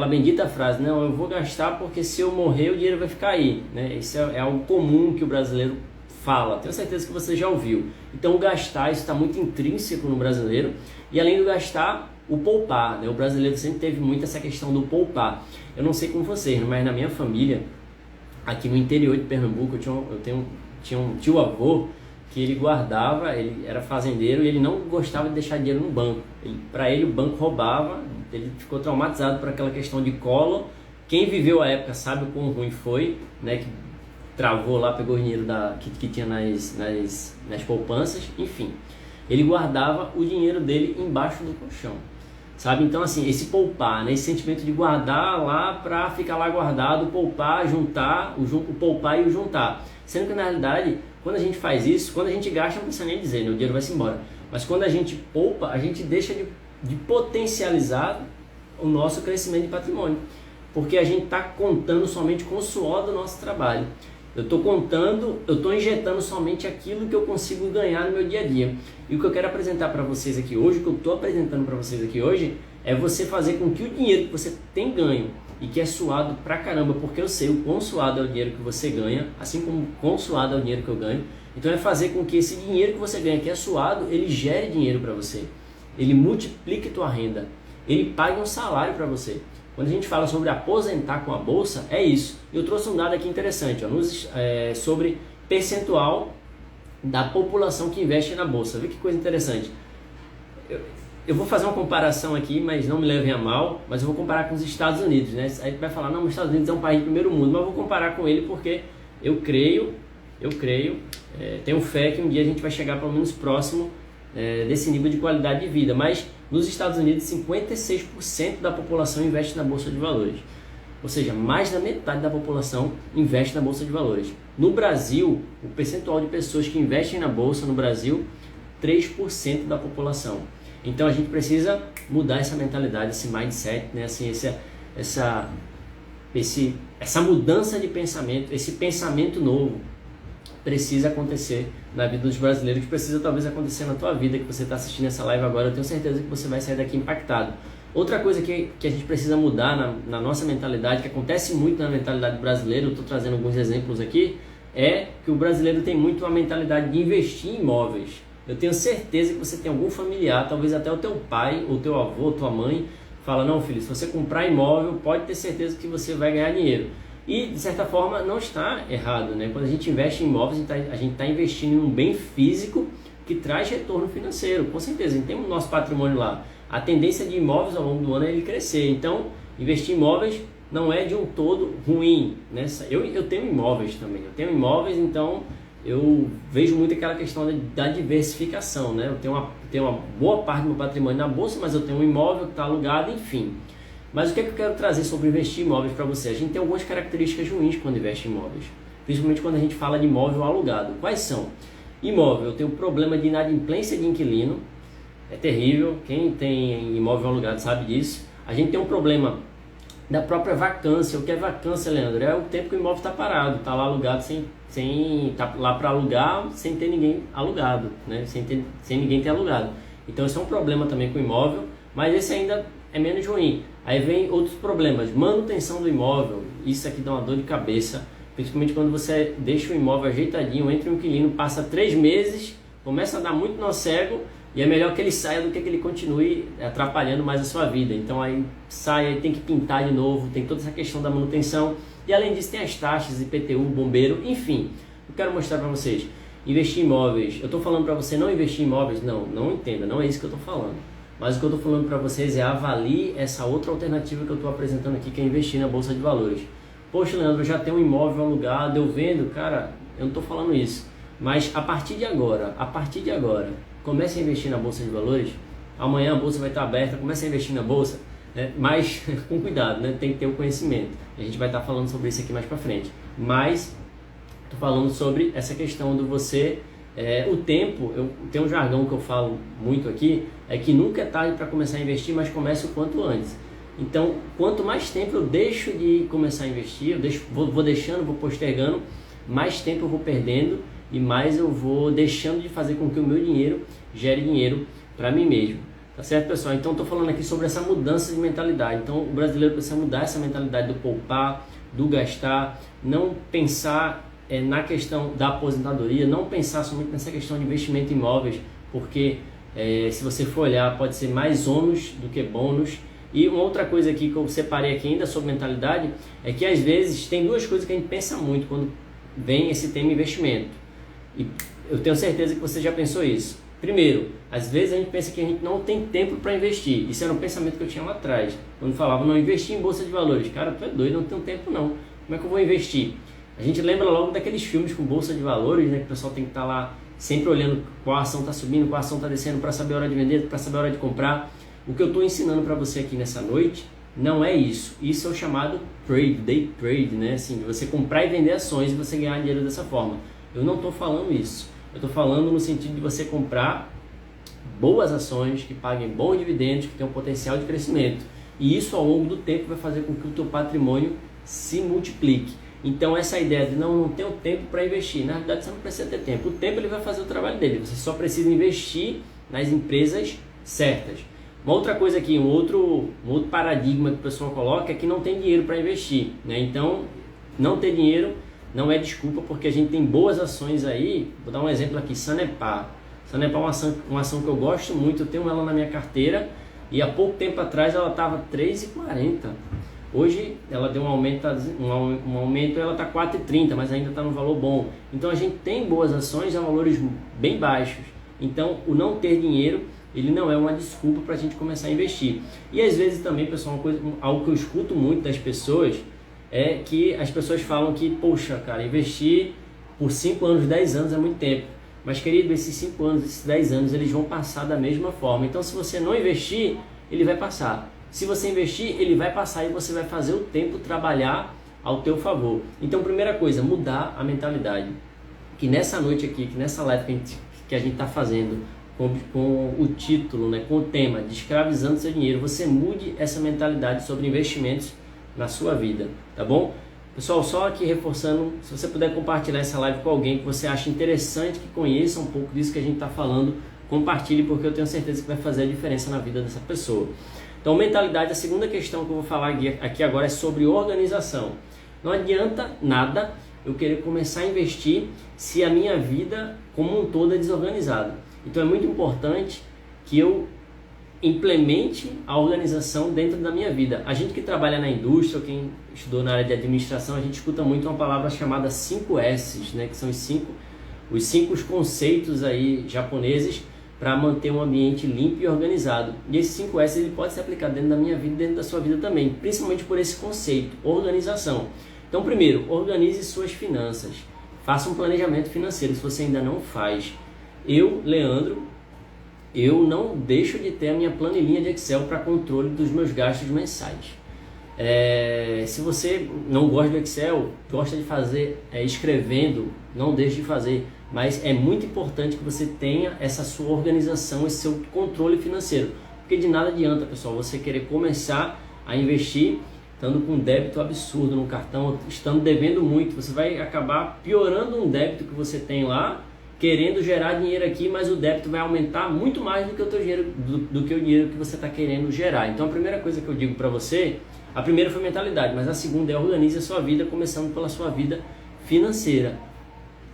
bendita frase, não, eu vou gastar porque se eu morrer o dinheiro vai ficar aí, né? Isso é algo comum que o brasileiro fala, tenho certeza que você já ouviu. Então o gastar, isso está muito intrínseco no brasileiro, e além do gastar, o poupar, né? O brasileiro sempre teve muito essa questão do poupar. Eu não sei com vocês, mas na minha família, aqui no interior de Pernambuco, tinha um tio-avô que ele guardava, ele era fazendeiro e ele não gostava de deixar dinheiro no banco. Para ele, o banco roubava, ele ficou traumatizado por aquela questão de Collor. Quem viveu a época sabe o quão ruim foi, né? Que travou lá, pegou o dinheiro que tinha nas poupanças, enfim. Ele guardava o dinheiro dele embaixo do colchão, sabe? Então, assim, esse poupar, né? Esse sentimento de guardar lá para ficar lá guardado, poupar, juntar, o poupar e o juntar. Sendo que, na realidade, quando a gente faz isso, quando a gente gasta, não precisa nem dizer, né? O dinheiro vai se embora. Mas quando a gente poupa, a gente deixa de potencializar o nosso crescimento de patrimônio. Porque a gente está contando somente com o suor do nosso trabalho. Eu estou injetando somente aquilo que eu consigo ganhar no meu dia a dia. E o que eu quero apresentar para vocês aqui hoje, o que eu estou apresentando para vocês aqui hoje, é você fazer com que o dinheiro que você tem ganho e que é suado pra caramba, porque eu sei o quão suado é o dinheiro que você ganha, assim como o quão suado é o dinheiro que eu ganho. Então é fazer com que esse dinheiro que você ganha, que é suado, ele gere dinheiro para você. Ele multiplique tua renda. Ele pague um salário para você. Quando a gente fala sobre aposentar com a bolsa, é isso. Eu trouxe um dado aqui interessante, ó, sobre percentual da população que investe na bolsa. Vê que coisa interessante. Eu vou fazer uma comparação aqui, mas não me levem a mal, mas eu vou comparar com os Estados Unidos, né? Aí tu vai falar, não, os Estados Unidos é um país de primeiro mundo, mas eu vou comparar com ele porque eu creio, tenho fé que um dia a gente vai chegar pelo menos próximo desse nível de qualidade de vida. Mas nos Estados Unidos, 56% da população investe na Bolsa de Valores. Ou seja, mais da metade da população investe na Bolsa de Valores. No Brasil, o percentual de pessoas que investem na Bolsa no Brasil, 3% da população. Então a gente precisa mudar essa mentalidade, esse mindset, né? Assim, essa mudança de pensamento, esse pensamento novo precisa acontecer na vida dos brasileiros, que precisa talvez acontecer na tua vida, que você está assistindo essa live agora. Eu tenho certeza que você vai sair daqui impactado. Outra coisa que a gente precisa mudar na nossa mentalidade, que acontece muito na mentalidade brasileira, eu estou trazendo alguns exemplos aqui, é que o brasileiro tem muito a mentalidade de investir em imóveis. Eu tenho certeza que você tem algum familiar, talvez até o teu pai, ou teu avô, tua mãe, fala, não filho, se você comprar imóvel, pode ter certeza que você vai ganhar dinheiro. E, de certa forma, não está errado, né? Quando a gente investe em imóveis, a gente está investindo em um bem físico que traz retorno financeiro. Com certeza, a gente tem o nosso patrimônio lá. A tendência de imóveis ao longo do ano é ele crescer. Então, investir em imóveis não é de um todo ruim, né? Eu tenho imóveis também. Eu tenho imóveis, então eu vejo muito aquela questão da diversificação, né? Eu tenho uma boa parte do meu patrimônio na bolsa, mas eu tenho um imóvel que está alugado, enfim. Mas o que é que eu quero trazer sobre investir em imóveis para você? A gente tem algumas características ruins quando investe em imóveis, principalmente quando a gente fala de imóvel alugado. Quais são? Imóvel tem o problema de inadimplência de inquilino, é terrível, quem tem imóvel alugado sabe disso. A gente tem um problema da própria vacância. O que é vacância, Leandro? É o tempo que o imóvel está parado, está lá alugado tá lá para alugar sem ter ninguém alugado, né? Sem ninguém ter alugado. Então esse é um problema também com o imóvel, mas esse ainda é menos ruim. Aí vem outros problemas, manutenção do imóvel, isso aqui dá uma dor de cabeça, principalmente quando você deixa o imóvel ajeitadinho, entra um inquilino, passa 3 meses, começa a dar muito nó cego, e é melhor que ele saia do que ele continue atrapalhando mais a sua vida. Então aí sai, aí tem que pintar de novo, tem toda essa questão da manutenção, e além disso tem as taxas, IPTU, bombeiro, enfim. Eu quero mostrar para vocês, investir em imóveis, eu estou falando para você não investir em imóveis, não entenda, não é isso que eu estou falando. Mas o que eu estou falando para vocês é avalie essa outra alternativa que eu estou apresentando aqui, que é investir na Bolsa de Valores. Poxa, Leandro, eu já tenho um imóvel alugado, eu vendo, cara, eu não estou falando isso. Mas a partir de agora, comece a investir na Bolsa de Valores. Amanhã a Bolsa vai estar aberta, comece a investir na Bolsa, né? Mas com cuidado, né? Tem que ter o conhecimento. A gente vai estar falando sobre isso aqui mais para frente. Mas estou falando sobre essa questão do você... o tempo, tem um jargão que eu falo muito aqui, é que nunca é tarde para começar a investir, mas comece o quanto antes. Então, quanto mais tempo eu deixo de começar a investir, vou deixando, vou postergando, mais tempo eu vou perdendo e mais eu vou deixando de fazer com que o meu dinheiro gere dinheiro para mim mesmo. Tá certo, pessoal? Então, estou falando aqui sobre essa mudança de mentalidade. Então, o brasileiro precisa mudar essa mentalidade do poupar, do gastar, não pensar na questão da aposentadoria, não pensar somente nessa questão de investimento em imóveis, porque se você for olhar, pode ser mais ônus do que bônus. E uma outra coisa aqui que eu separei aqui ainda sobre mentalidade é que às vezes tem duas coisas que a gente pensa muito quando vem esse tema investimento. E eu tenho certeza que você já pensou isso. Primeiro, às vezes a gente pensa que a gente não tem tempo para investir. Isso era um pensamento que eu tinha lá atrás, quando falava, não, investir em bolsa de valores. Cara, tu é doido, não tenho tempo não. Como é que eu vou investir? A gente lembra logo daqueles filmes com bolsa de valores, né? Que o pessoal tem que estar lá sempre olhando qual ação está subindo, qual ação está descendo, para saber a hora de vender, para saber a hora de comprar. O que eu estou ensinando para você aqui nessa noite não é isso. Isso é o chamado trade, day trade, né? Assim, você comprar e vender ações e você ganhar dinheiro dessa forma. Eu não estou falando isso. Eu estou falando no sentido de você comprar boas ações que paguem bons dividendos, que tenham potencial de crescimento. E isso ao longo do tempo vai fazer com que o teu patrimônio se multiplique. Então essa ideia de não tenho tempo para investir, na verdade você não precisa ter tempo. O tempo ele vai fazer o trabalho dele, você só precisa investir nas empresas certas. Uma outra coisa aqui, um outro paradigma que o pessoal coloca é que não tem dinheiro para investir, né? Então não ter dinheiro não é desculpa, porque a gente tem boas ações aí. Vou dar um exemplo aqui, Sanepar. Sanepar é uma ação que eu gosto muito, eu tenho ela na minha carteira e há pouco tempo atrás ela estava R$3,40. Hoje ela deu um aumento, ela está R$4,30, mas ainda está no valor bom. Então a gente tem boas ações a valores bem baixos. Então o não ter dinheiro, ele não é uma desculpa para a gente começar a investir. E às vezes também, pessoal, algo que eu escuto muito das pessoas é que as pessoas falam que, poxa, cara, investir por 5 anos, 10 anos é muito tempo. Mas, querido, esses 5 anos, esses 10 anos, eles vão passar da mesma forma. Então, se você não investir, ele vai passar. Se você investir, ele vai passar e você vai fazer o tempo trabalhar ao teu favor. Então, primeira coisa, mudar a mentalidade. Que nessa noite aqui, que nessa live que a gente está fazendo, com o título, né, com o tema de escravizando seu dinheiro, você mude essa mentalidade sobre investimentos na sua vida, tá bom? Pessoal, só aqui reforçando, se você puder compartilhar essa live com alguém que você acha interessante, que conheça um pouco disso que a gente está falando, compartilhe, porque eu tenho certeza que vai fazer a diferença na vida dessa pessoa. Então, mentalidade, a segunda questão que eu vou falar aqui agora é sobre organização. Não adianta nada eu querer começar a investir se a minha vida como um todo é desorganizada. Então é muito importante que eu implemente a organização dentro da minha vida. A gente que trabalha na indústria, quem estudou na área de administração, a gente escuta muito uma palavra chamada 5S, né? Que são os cinco conceitos aí japoneses para manter um ambiente limpo e organizado. E esse 5S ele pode ser aplicado dentro da minha vida e dentro da sua vida também, principalmente por esse conceito, organização. Então, primeiro, organize suas finanças. Faça um planejamento financeiro, se você ainda não faz. Eu, Leandro, eu não deixo de ter a minha planilhinha de Excel para controle dos meus gastos mensais. Se você não gosta do Excel, gosta de fazer escrevendo, não deixe de fazer. Mas é muito importante que você tenha essa sua organização, esse seu controle financeiro. Porque de nada adianta, pessoal, você querer começar a investir estando com um débito absurdo no cartão, estando devendo muito. Você vai acabar piorando um débito que você tem lá, querendo gerar dinheiro aqui, mas o débito vai aumentar muito mais do que o teu dinheiro, do que o dinheiro que você está querendo gerar. Então a primeira coisa que eu digo para você, a primeira foi mentalidade, mas a segunda é organize a sua vida, começando pela sua vida financeira.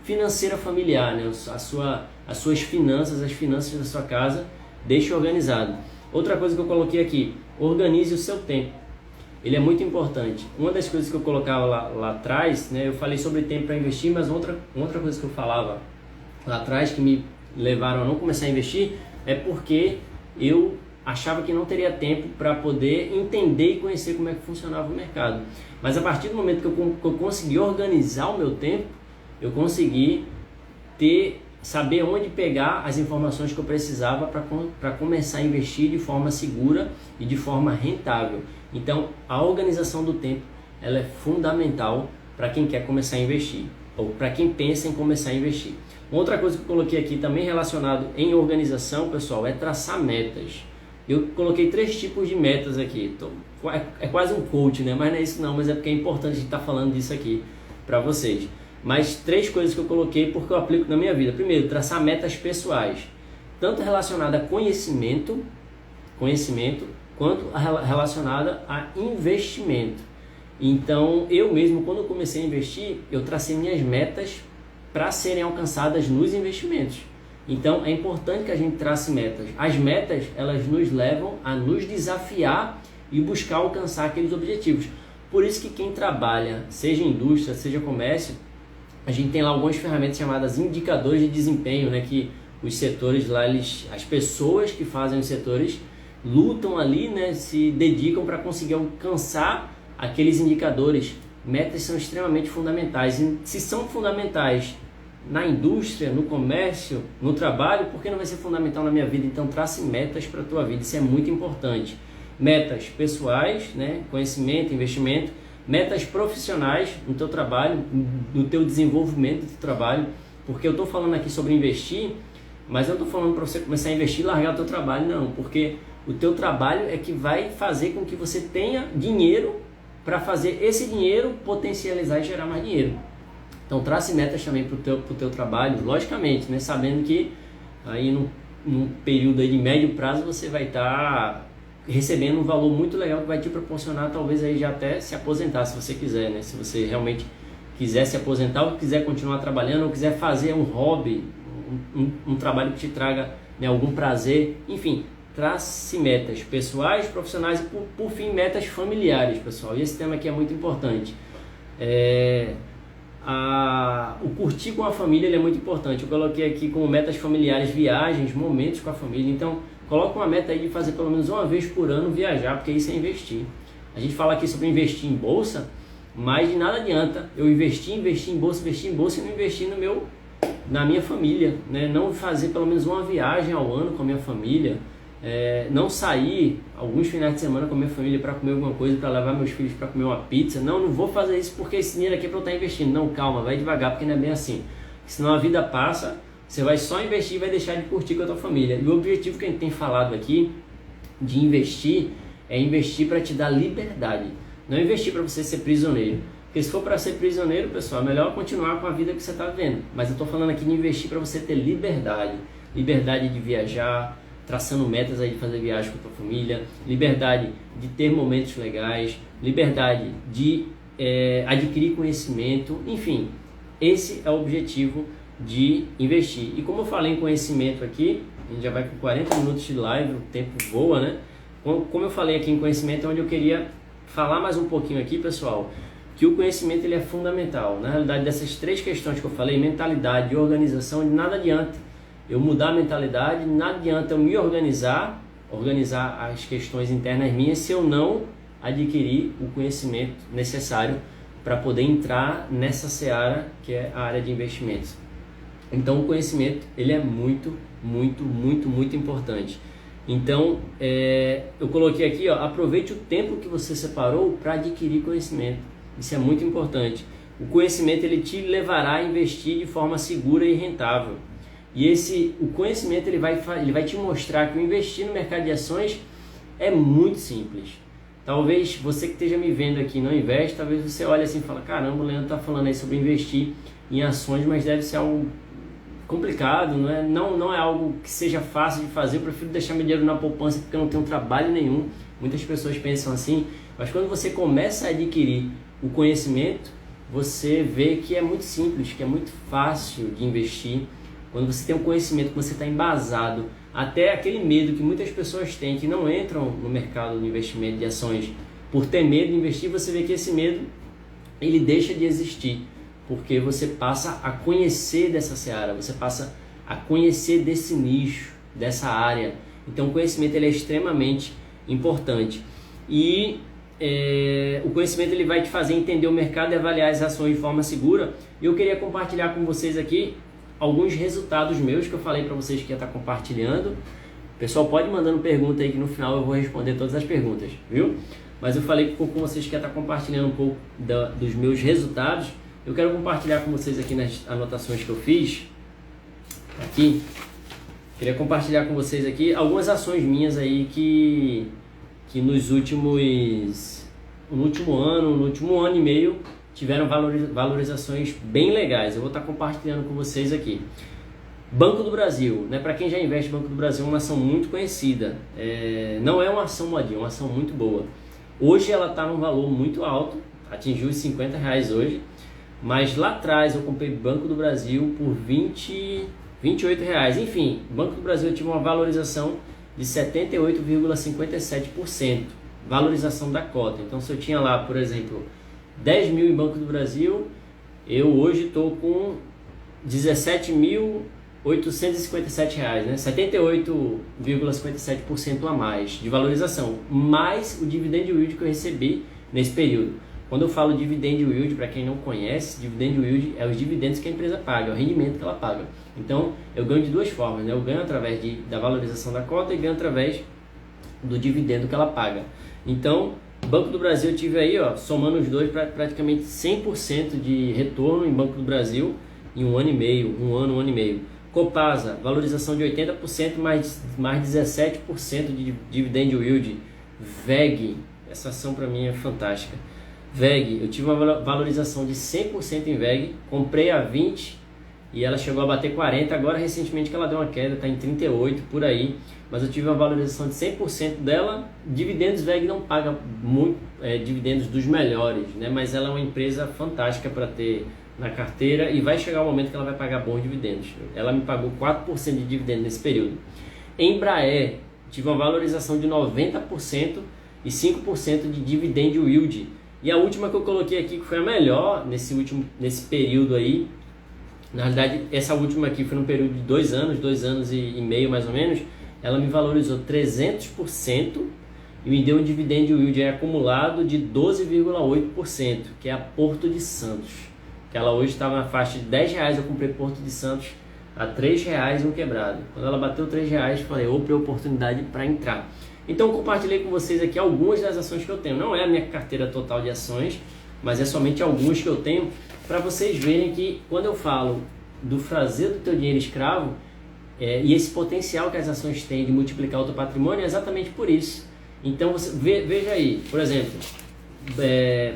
Financeira familiar, né? As suas finanças, as finanças da sua casa, deixe organizado. Outra coisa que eu coloquei aqui, organize o seu tempo. Ele é muito importante. Uma das coisas que eu colocava lá atrás, né? Eu falei sobre tempo para investir, mas outra coisa que eu falava lá atrás que me levaram a não começar a investir é porque eu achava que não teria tempo para poder entender e conhecer como é que funcionava o mercado. Mas a partir do momento que eu consegui organizar o meu tempo, eu consegui saber onde pegar as informações que eu precisava para começar a investir de forma segura e de forma rentável. Então, a organização do tempo ela é fundamental para quem quer começar a investir ou para quem pensa em começar a investir. Uma outra coisa que eu coloquei aqui também relacionado em organização, pessoal, é traçar metas. Eu coloquei 3 tipos de metas aqui. Então, é quase um coach, né? Mas não é isso não, mas é porque é importante a gente estar falando disso aqui para vocês. Mas 3 coisas que eu coloquei porque eu aplico na minha vida. Primeiro, traçar metas pessoais, tanto relacionada a conhecimento, quanto relacionada a investimento. Então, eu mesmo, quando eu comecei a investir, eu tracei minhas metas para serem alcançadas nos investimentos. Então, é importante que a gente trace metas. As metas, elas nos levam a nos desafiar e buscar alcançar aqueles objetivos. Por isso que quem trabalha, seja indústria, seja comércio, a gente tem lá algumas ferramentas chamadas indicadores de desempenho, né, que os setores lá, as pessoas que fazem os setores lutam ali, né, se dedicam para conseguir alcançar aqueles indicadores. Metas são extremamente fundamentais, e se são fundamentais na indústria, no comércio, no trabalho, por que não vai ser fundamental na minha vida? Então trace metas para a tua vida, isso é muito importante. Metas pessoais, né, conhecimento, investimento, metas profissionais no teu trabalho, no teu desenvolvimento do trabalho, porque eu estou falando aqui sobre investir, mas eu não estou falando para você começar a investir e largar o teu trabalho, não, porque o teu trabalho é que vai fazer com que você tenha dinheiro para fazer esse dinheiro potencializar e gerar mais dinheiro. Então trace metas também para o teu trabalho, logicamente, né? Sabendo que aí num período aí de médio prazo você vai estar recebendo um valor muito legal que vai te proporcionar talvez aí já até se aposentar, se você quiser, né? Se você realmente quiser se aposentar ou quiser continuar trabalhando ou quiser fazer um hobby, um trabalho que te traga, né, algum prazer, enfim, trace metas pessoais, profissionais e por fim metas familiares, pessoal. E esse tema aqui é muito importante. O curtir com a família ele é muito importante. Eu coloquei aqui como metas familiares viagens, momentos com a família. Então coloca uma meta aí de fazer pelo menos uma vez por ano viajar, porque isso é investir. A gente fala aqui sobre investir em bolsa, mas de nada adianta eu investir em bolsa e não investir na minha família, né? Não fazer pelo menos uma viagem ao ano com a minha família, não sair alguns finais de semana com a minha família para comer alguma coisa, para levar meus filhos para comer uma pizza. Não vou fazer isso porque esse dinheiro aqui é para eu estar investindo. Não, calma, vai devagar, porque não é bem assim. Senão a vida passa, você vai só investir e vai deixar de curtir com a tua família. E o objetivo que a gente tem falado aqui de investir é investir para te dar liberdade, não investir para você ser prisioneiro. Porque se for para ser prisioneiro, pessoal, é melhor continuar com a vida que você está vivendo. Mas eu estou falando aqui de investir para você ter liberdade. Liberdade de viajar, traçando metas aí de fazer viagem com a tua família, liberdade de ter momentos legais, liberdade de adquirir conhecimento, enfim, esse é o objetivo de investir. E como eu falei em conhecimento aqui, a gente já vai com 40 minutos de live, o tempo voa, né? Como eu falei aqui em conhecimento, é onde eu queria falar mais um pouquinho aqui, pessoal, que o conhecimento ele é fundamental. Na realidade, dessas três questões que eu falei, mentalidade e organização, de nada adianta eu mudar a mentalidade, nada adianta eu me organizar as questões internas minhas se eu não adquirir o conhecimento necessário para poder entrar nessa seara que é a área de investimentos. Então o conhecimento ele é muito, muito, muito, muito importante. Então eu coloquei aqui, aproveite o tempo que você separou para adquirir conhecimento. Isso é muito importante. O conhecimento ele te levará a investir de forma segura e rentável. E o conhecimento ele vai te mostrar que o investir no mercado de ações é muito simples. Talvez você que esteja me vendo aqui não investe, talvez você olhe assim e fala, caramba, o Leandro está falando aí sobre investir em ações, mas deve ser algo complicado, não é algo que seja fácil de fazer, eu prefiro deixar meu dinheiro na poupança porque eu não tenho trabalho nenhum. Muitas pessoas pensam assim, mas quando você começa a adquirir o conhecimento, você vê que é muito simples, que é muito fácil de investir. Quando você tem um conhecimento, que você está embasado, até aquele medo que muitas pessoas têm, que não entram no mercado de investimento de ações por ter medo de investir, você vê que esse medo ele deixa de existir, porque você passa a conhecer dessa seara, você passa a conhecer desse nicho, dessa área. Então o conhecimento ele é extremamente importante. E o conhecimento ele vai te fazer entender o mercado e avaliar as ações de forma segura. E eu queria compartilhar com vocês aqui alguns resultados meus que eu falei para vocês que ia estar compartilhando. O pessoal pode ir mandando pergunta aí que no final eu vou responder todas as perguntas, viu? Mas eu falei com vocês que ia estar compartilhando um pouco dos meus resultados. Eu quero compartilhar com vocês aqui nas anotações que eu fiz. Aqui. Queria compartilhar com vocês aqui algumas ações minhas aí que no último ano e meio tiveram valorizações bem legais. Eu vou estar compartilhando com vocês aqui. Banco do Brasil, né? Para quem já investe, Banco do Brasil é uma ação muito conhecida. Não é uma ação modinha, é uma ação muito boa. Hoje ela está num valor muito alto, atingiu os R$50 hoje, mas lá atrás eu comprei Banco do Brasil por R$28. Enfim, Banco do Brasil tive uma valorização de 78,57%. valorização da cota. Então, se eu tinha lá, por exemplo, 10 mil em Banco do Brasil, eu hoje estou com 17.857 reais, né? 78,57% a mais de valorização, mais o dividend yield que eu recebi nesse período. Quando eu falo dividend yield, para quem não conhece, dividend yield é os dividendos que a empresa paga, é o rendimento que ela paga. Então, eu ganho de duas formas, né? Eu ganho através da valorização da cota e ganho através do dividendo que ela paga. Então, Banco do Brasil eu tive aí, ó, somando os dois, praticamente 100% de retorno em Banco do Brasil em um ano e meio, um ano e meio. Copasa, valorização de 80%, mais 17% de dividend yield. VEG, essa ação para mim é fantástica. VEG, eu tive uma valorização de 100% em VEG, comprei a 20 e ela chegou a bater 40, agora recentemente que ela deu uma queda, está em 38 por aí, mas eu tive uma valorização de 100% dela. Dividendos, VEG não paga muito, dividendos dos melhores, né? Mas ela é uma empresa fantástica para ter na carteira e vai chegar o momento que ela vai pagar bons dividendos. Ela me pagou 4% de dividendo nesse período. Embraer, tive uma valorização de 90% e 5% de dividend yield. E a última que eu coloquei aqui, que foi a melhor nesse período aí, na realidade essa última aqui foi num período de 2 anos e meio mais ou menos, ela me valorizou 300% e me deu um dividend yield acumulado de 12,8%, que é a Porto de Santos. Que ela hoje estava na faixa de R$10, eu comprei Porto de Santos a R$3 um quebrado. Quando ela bateu R$3, falei, opa, oportunidade para entrar. Então compartilhei com vocês aqui algumas das ações que eu tenho. Não é a minha carteira total de ações, mas é somente algumas que eu tenho, para vocês verem que quando eu falo do fazer do teu dinheiro escravo, e esse potencial que as ações têm de multiplicar o teu patrimônio, é exatamente por isso. Então você veja aí, por exemplo,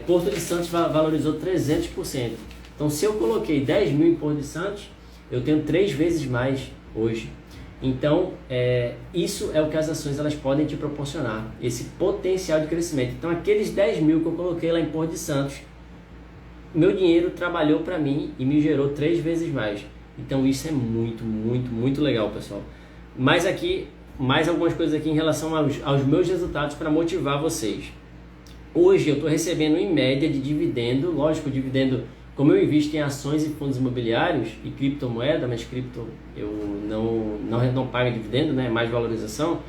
Porto de Santos valorizou 300%. Então, se eu coloquei 10 mil em Porto de Santos, eu tenho 3 vezes mais hoje. Então, isso é o que as ações elas podem te proporcionar, esse potencial de crescimento. Então, aqueles 10 mil que eu coloquei lá em Porto de Santos, meu dinheiro trabalhou para mim e me gerou 3 vezes mais. Então, isso é muito, muito, muito legal, pessoal. Mais algumas coisas aqui em relação aos meus resultados para motivar vocês. Hoje, eu estou recebendo em média de dividendo, lógico, dividendo. Como eu invisto em ações e fundos imobiliários e criptomoeda, mas cripto eu não pago dividendo, né? É mais valorização,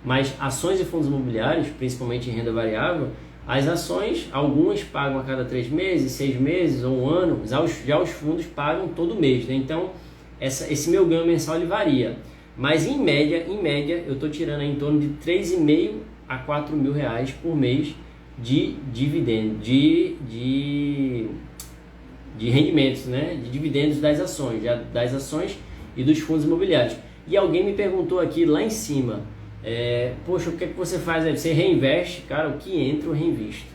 mas ações e fundos imobiliários, principalmente em renda variável, as ações, algumas pagam a cada 3 meses, 6 meses ou 1 ano, já os fundos pagam todo mês, né? Então esse meu ganho mensal ele varia, mas em média eu estou tirando em torno de 3,5 a 4 mil reais por mês de dividendo, de rendimentos, né? De dividendos das ações e dos fundos imobiliários. E alguém me perguntou aqui lá em cima, poxa, o que é que você faz aí? Você reinveste? Cara, o que entra eu reinvisto.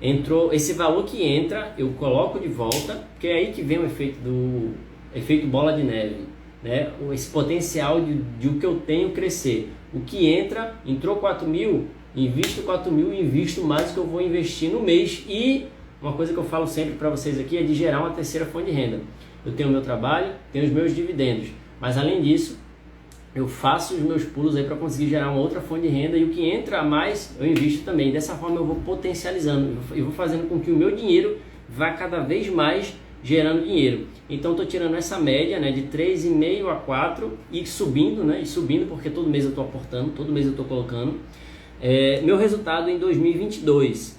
Entrou esse valor que entra, eu coloco de volta, porque é aí que vem o efeito bola de neve, né? Esse potencial de o que eu tenho crescer. O que entrou 4 mil, invisto 4 mil e invisto mais do que eu vou investir no mês. E uma coisa que eu falo sempre para vocês aqui é de gerar uma terceira fonte de renda. Eu tenho o meu trabalho, tenho os meus dividendos, mas além disso, eu faço os meus pulos aí para conseguir gerar uma outra fonte de renda, e o que entra a mais eu invisto também. Dessa forma eu vou potencializando, eu vou fazendo com que o meu dinheiro vá cada vez mais gerando dinheiro. Então estou tirando essa média, né, de 3,5 a 4 e subindo, né, porque todo mês eu estou aportando, todo mês eu estou colocando. Meu resultado em 2022.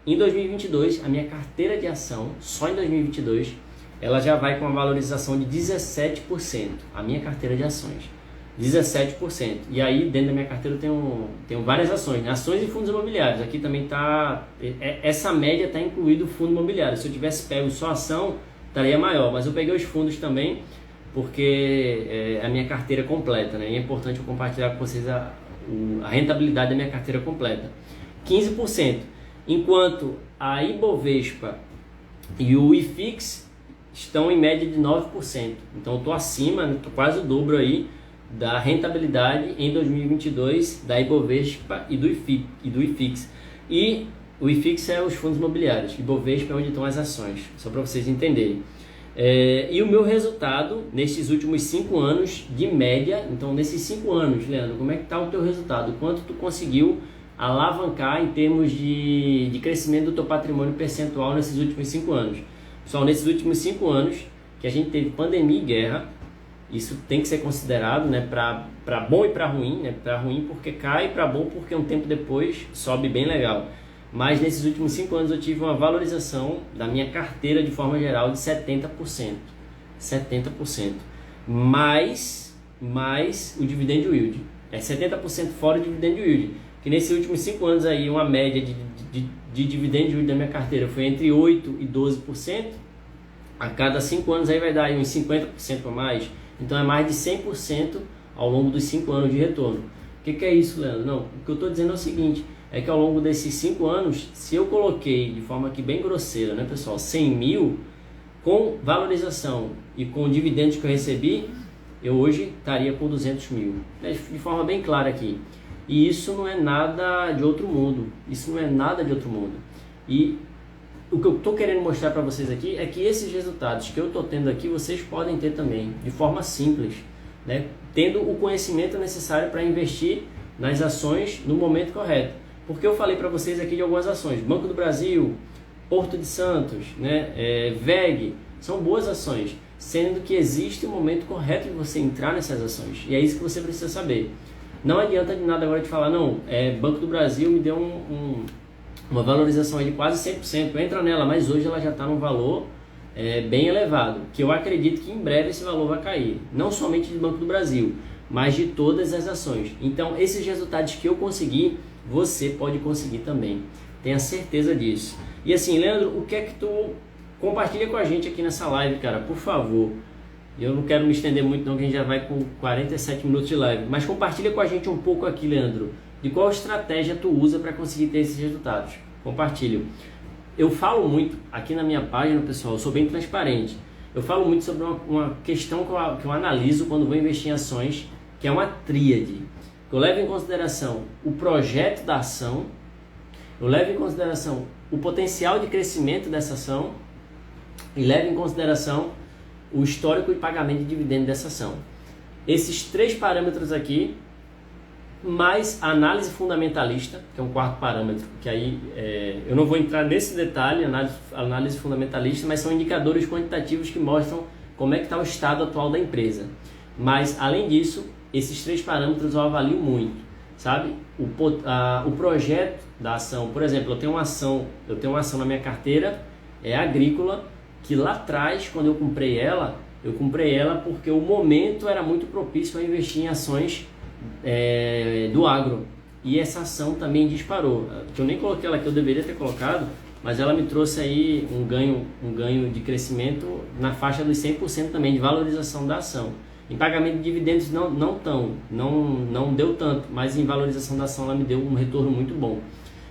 Em 2022, a minha carteira de ação, só em 2022, ela já vai com uma valorização de 17%. A minha carteira de ações, 17%. E aí, dentro da minha carteira, eu tenho várias ações, né? Ações e fundos imobiliários. Aqui também está... Essa média está incluído o fundo imobiliário. Se eu tivesse pego só ação, estaria maior. Mas eu peguei os fundos também, porque é a minha carteira completa, né? E é importante eu compartilhar com vocês a rentabilidade da minha carteira completa. 15%. Enquanto a Ibovespa e o IFIX estão em média de 9%. Então eu estou acima, estou quase o dobro aí da rentabilidade em 2022 da Ibovespa e do IFIX. E o IFIX é os fundos imobiliários, Ibovespa é onde estão as ações, só para vocês entenderem. E o meu resultado nesses últimos 5 anos de média, então nesses 5 anos, Leandro, como é que está o teu resultado? Quanto tu conseguiu alavancar em termos de crescimento do teu patrimônio percentual nesses últimos 5 anos. Pessoal, nesses últimos 5 anos que a gente teve pandemia e guerra, isso tem que ser considerado, né, para bom e para ruim, né, para ruim porque cai e para bom porque um tempo depois sobe bem legal. Mas nesses últimos 5 anos eu tive uma valorização da minha carteira de forma geral de 70%. 70%. Mais o dividend yield. É 70% fora o dividend yield. Que nesses últimos 5 anos aí, uma média de dividend yield da minha carteira foi entre 8% e 12%. A cada 5 anos aí vai dar aí uns 50% a mais. Então é mais de 100% ao longo dos 5 anos de retorno. O que é isso, Leandro? Não, o que eu estou dizendo é o seguinte, é que ao longo desses 5 anos, se eu coloquei de forma aqui bem grosseira, né, pessoal, 100 mil, com valorização e com dividendos que eu recebi, eu hoje estaria com 200 mil. De forma bem clara aqui. E isso não é nada de outro mundo. Isso não é nada de outro mundo. E o que eu estou querendo mostrar para vocês aqui é que esses resultados que eu estou tendo aqui, vocês podem ter também, de forma simples, né? Tendo o conhecimento necessário para investir nas ações no momento correto. Porque eu falei para vocês aqui de algumas ações, Banco do Brasil, Porto de Santos, né? VEG, são boas ações, sendo que existe o momento correto de você entrar nessas ações. E é isso que você precisa saber. Não adianta de nada agora de falar, não, Banco do Brasil me deu uma valorização aí de quase 100%, entra nela, mas hoje ela já está num valor bem elevado, que eu acredito que em breve esse valor vai cair, não somente do Banco do Brasil, mas de todas as ações. Então, esses resultados que eu consegui, você pode conseguir também, tenha certeza disso. E assim, Leandro, o que é que tu compartilha com a gente aqui nessa live, cara, por favor? Eu não quero me estender muito não, que a gente já vai com 47 minutos de live, mas compartilha com a gente um pouco aqui, Leandro, de qual estratégia tu usa para conseguir ter esses resultados. Compartilho. Eu falo muito aqui na minha página, pessoal, eu sou bem transparente. Eu falo muito sobre uma questão que eu analiso quando vou investir em ações, que é uma tríade. Eu levo em consideração o projeto da ação, eu levo em consideração o potencial de crescimento dessa ação e levo em consideração o histórico de pagamento de dividendo dessa ação. Esses 3 parâmetros aqui, mais a análise fundamentalista, que é um 4º parâmetro, que aí eu não vou entrar nesse detalhe, análise fundamentalista, mas são indicadores quantitativos que mostram como é que está o estado atual da empresa. Mas, além disso, esses 3 parâmetros eu avalio muito, sabe? O projeto da ação, por exemplo, eu tenho uma ação na minha carteira, agrícola, que lá atrás, quando eu comprei ela porque o momento era muito propício a investir em ações do agro, e essa ação também disparou, que eu nem coloquei ela que eu deveria ter colocado, mas ela me trouxe aí um ganho de crescimento na faixa dos 100% também de valorização da ação. Em pagamento de dividendos não deu tanto, mas em valorização da ação ela me deu um retorno muito bom.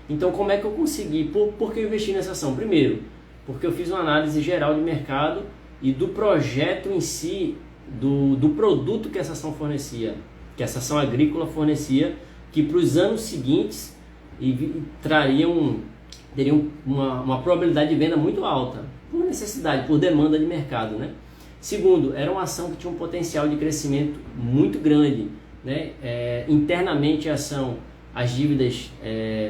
Então, como é que eu consegui? Por que eu investi nessa ação? Primeiro, porque eu fiz uma análise geral de mercado e do projeto em si, do produto que essa ação fornecia, que essa ação agrícola fornecia, que para os anos seguintes teriam uma probabilidade de venda muito alta, por necessidade, por demanda de mercado, né? Segundo, era uma ação que tinha um potencial de crescimento muito grande, né? Internamente a ação, as dívidas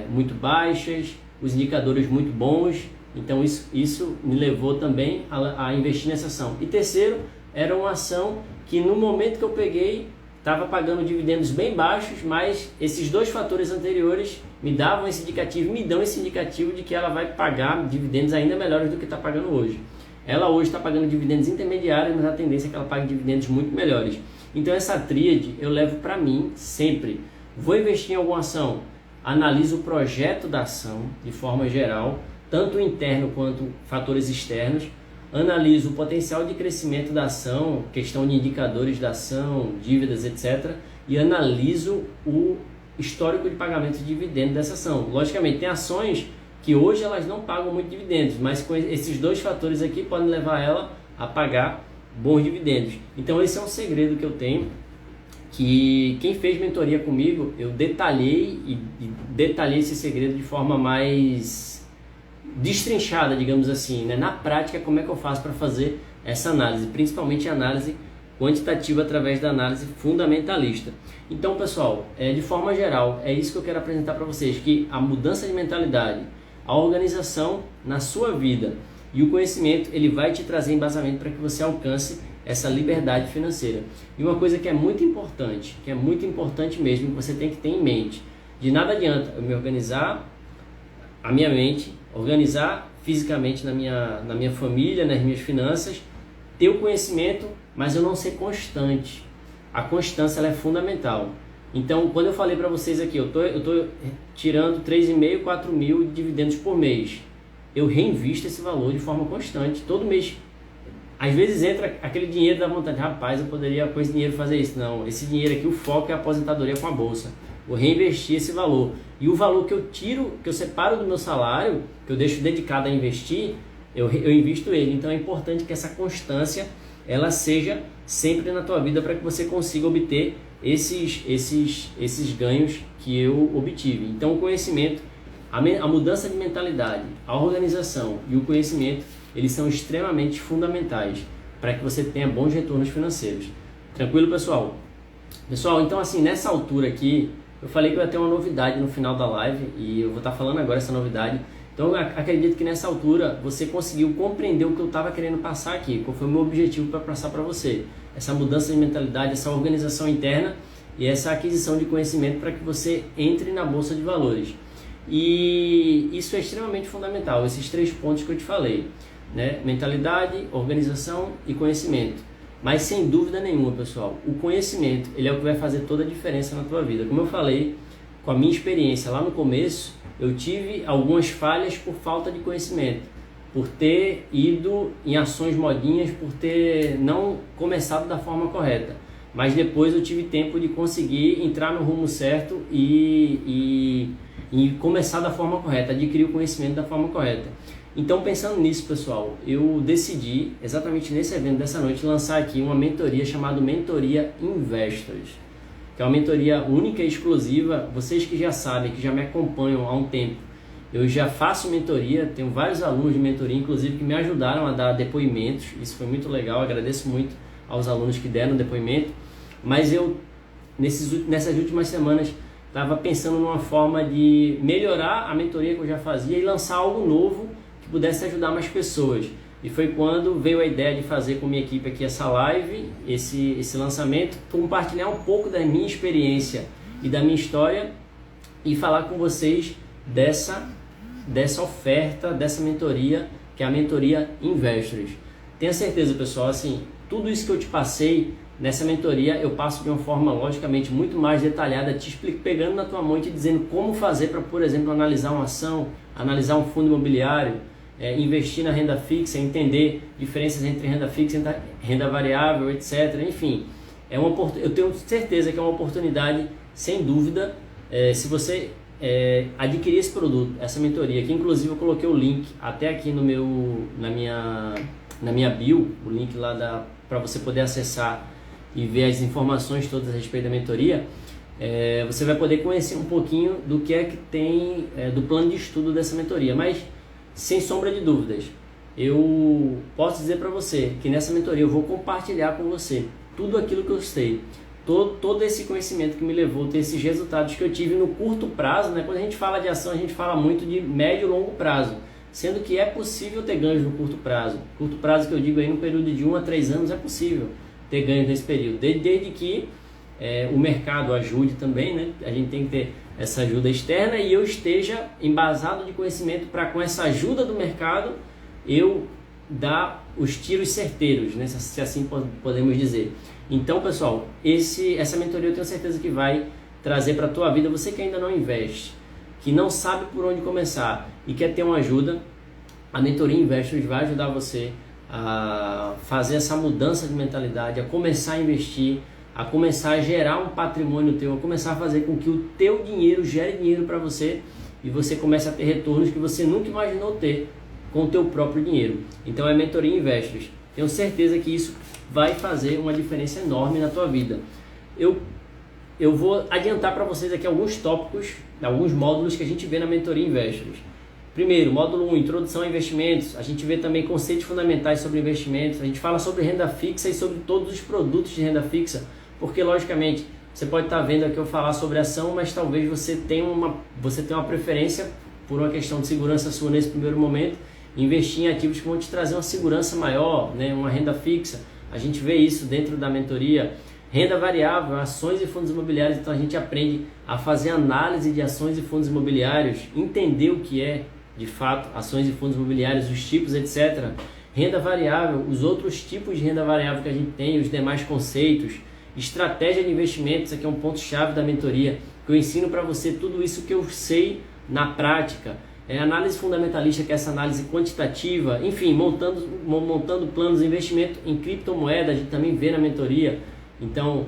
muito baixas, os indicadores muito bons, então isso me levou também a investir nessa ação. E terceiro, era uma ação que no momento que eu peguei, estava pagando dividendos bem baixos, mas esses 2 fatores anteriores me dão esse indicativo de que ela vai pagar dividendos ainda melhores do que está pagando hoje. Ela hoje está pagando dividendos intermediários, mas a tendência é que ela pague dividendos muito melhores. Então essa tríade eu levo para mim sempre. Vou investir em alguma ação, analiso o projeto da ação de forma geral, tanto interno quanto fatores externos, analiso o potencial de crescimento da ação, questão de indicadores da ação, dívidas, etc. E analiso o histórico de pagamento de dividendo dessa ação. Logicamente, tem ações que hoje elas não pagam muito dividendos, mas com esses 2 fatores aqui podem levar ela a pagar bons dividendos. Então esse é um segredo que eu tenho, que quem fez mentoria comigo, eu detalhei esse segredo de forma mais destrinchada, digamos assim, né? Na prática, como é que eu faço para fazer essa análise, principalmente a análise quantitativo através da análise fundamentalista. Então, pessoal, de forma geral, é isso que eu quero apresentar para vocês, que a mudança de mentalidade, a organização na sua vida e o conhecimento, ele vai te trazer embasamento para que você alcance essa liberdade financeira. E uma coisa que é muito importante mesmo, que você tem que ter em mente: de nada adianta eu me organizar a minha mente, organizar fisicamente na minha família, nas minhas finanças, ter o conhecimento, mas eu não ser constante. A constância, ela é fundamental. Então, quando eu falei para vocês aqui, eu tô tirando 3.500, 4.000 dividendos por mês. Eu reinvisto esse valor de forma constante, todo mês. Às vezes entra aquele dinheiro da vontade, rapaz, eu poderia com esse dinheiro fazer isso. Não, esse dinheiro aqui, o foco é a aposentadoria com a bolsa. Vou reinvestir esse valor. E o valor que eu tiro, que eu separo do meu salário, que eu deixo dedicado a investir, eu invisto ele. Então é importante que essa constância, ela seja sempre na tua vida, para que você consiga obter esses ganhos que eu obtive. Então o conhecimento, a mudança de mentalidade, a organização e o conhecimento, eles são extremamente fundamentais para que você tenha bons retornos financeiros. Tranquilo, pessoal? Pessoal, então assim, nessa altura aqui, eu falei que eu ia ter uma novidade no final da live e eu vou estar falando agora essa novidade. Então eu acredito que nessa altura você conseguiu compreender o que eu estava querendo passar aqui, qual foi o meu objetivo para passar para você. Essa mudança de mentalidade, essa organização interna e essa aquisição de conhecimento para que você entre na Bolsa de Valores. E isso é extremamente fundamental, esses 3 pontos que eu te falei, né? Mentalidade, organização e conhecimento. Mas sem dúvida nenhuma, pessoal, o conhecimento, ele é o que vai fazer toda a diferença na tua vida. Como eu falei, com a minha experiência lá no começo, eu tive algumas falhas por falta de conhecimento, por ter ido em ações modinhas, por ter não começado da forma correta. Mas depois eu tive tempo de conseguir entrar no rumo certo e começar da forma correta, adquirir o conhecimento da forma correta. Então, pensando nisso, pessoal, eu decidi, exatamente nesse evento dessa noite, lançar aqui uma mentoria chamada Mentoria Investors, que é uma mentoria única e exclusiva. Vocês que já sabem, que já me acompanham há um tempo, eu já faço mentoria, tenho vários alunos de mentoria, inclusive, que me ajudaram a dar depoimentos. Isso foi muito legal, agradeço muito aos alunos que deram depoimento. Mas eu, nessas últimas semanas, estava pensando numa forma de melhorar a mentoria que eu já fazia e lançar algo novo que pudesse ajudar mais pessoas. E foi quando veio a ideia de fazer com minha equipe aqui essa live, esse lançamento, compartilhar um pouco da minha experiência e da minha história e falar com vocês dessa oferta, dessa mentoria, que é a Mentoria Investors. Tenha certeza, pessoal, assim, tudo isso que eu te passei nessa mentoria, eu passo de uma forma, logicamente, muito mais detalhada, te explico, pegando na tua mão e te dizendo como fazer para, por exemplo, analisar uma ação, analisar um fundo imobiliário, investir na renda fixa, entender diferenças entre renda fixa e renda variável, etc. Enfim, eu tenho certeza que é uma oportunidade, sem dúvida, se você adquirir esse produto, essa mentoria, que inclusive eu coloquei o link até aqui na minha bio, o link lá para você poder acessar e ver as informações todas a respeito da mentoria. Você vai poder conhecer um pouquinho do que é que tem do plano de estudo dessa mentoria, mas sem sombra de dúvidas, eu posso dizer para você que nessa mentoria eu vou compartilhar com você tudo aquilo que eu sei, todo esse conhecimento que me levou a ter esses resultados que eu tive no curto prazo, né? Quando a gente fala de ação, a gente fala muito de médio e longo prazo, sendo que é possível ter ganhos no curto prazo. Curto prazo que eu digo aí, no período de 1 a 3 anos, é possível ter ganhos nesse período, desde que o mercado ajude também, né? A gente tem que ter essa ajuda externa e eu esteja embasado de conhecimento para, com essa ajuda do mercado, eu dar os tiros certeiros, né? Se assim podemos dizer. Então, pessoal, essa mentoria eu tenho certeza que vai trazer para a tua vida, você que ainda não investe, que não sabe por onde começar e quer ter uma ajuda, a Mentoria Investors vai ajudar você a fazer essa mudança de mentalidade, a começar a investir, a começar a gerar um patrimônio teu, a começar a fazer com que o teu dinheiro gere dinheiro para você e você comece a ter retornos que você nunca imaginou ter com o teu próprio dinheiro. Então é Mentoria Investors. Tenho certeza que isso vai fazer uma diferença enorme na tua vida. Eu vou adiantar para vocês aqui alguns tópicos, alguns módulos que a gente vê na Mentoria Investors. Primeiro, módulo 1, introdução a investimentos. A gente vê também conceitos fundamentais sobre investimentos. A gente fala sobre renda fixa e sobre todos os produtos de renda fixa, porque logicamente você pode estar vendo aqui eu falar sobre ação, mas talvez você tenha uma preferência por uma questão de segurança sua nesse primeiro momento, investir em ativos que vão te trazer uma segurança maior, né? Uma renda fixa. A gente vê isso dentro da mentoria. Renda variável, ações e fundos imobiliários. Então a gente aprende a fazer análise de ações e fundos imobiliários, entender o que é de fato ações e fundos imobiliários, os tipos, etc. Renda variável, os outros tipos de renda variável que a gente tem, os demais conceitos. Estratégia de investimentos, aqui é um ponto-chave da mentoria, que eu ensino para você tudo isso que eu sei na prática. Análise fundamentalista, que é essa análise quantitativa, enfim, montando planos de investimento em criptomoeda, a gente também vê na mentoria. Então,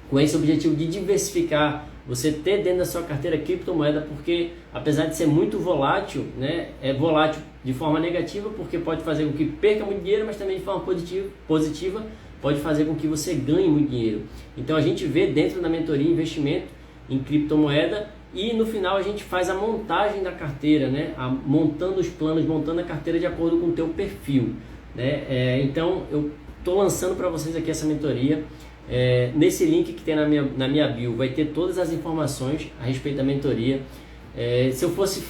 com esse objetivo de diversificar, você ter dentro da sua carteira criptomoeda, porque apesar de ser muito volátil, né, é volátil de forma negativa, porque pode fazer com que perca muito dinheiro, mas também de forma positiva pode fazer com que você ganhe muito dinheiro. Então a gente vê dentro da mentoria investimento em criptomoeda e no final a gente faz a montagem da carteira, né, montando os planos, montando a carteira de acordo com o teu perfil, né? Então eu estou lançando para vocês aqui essa mentoria. Nesse link que tem na minha bio vai ter todas as informações a respeito da mentoria. Se eu fosse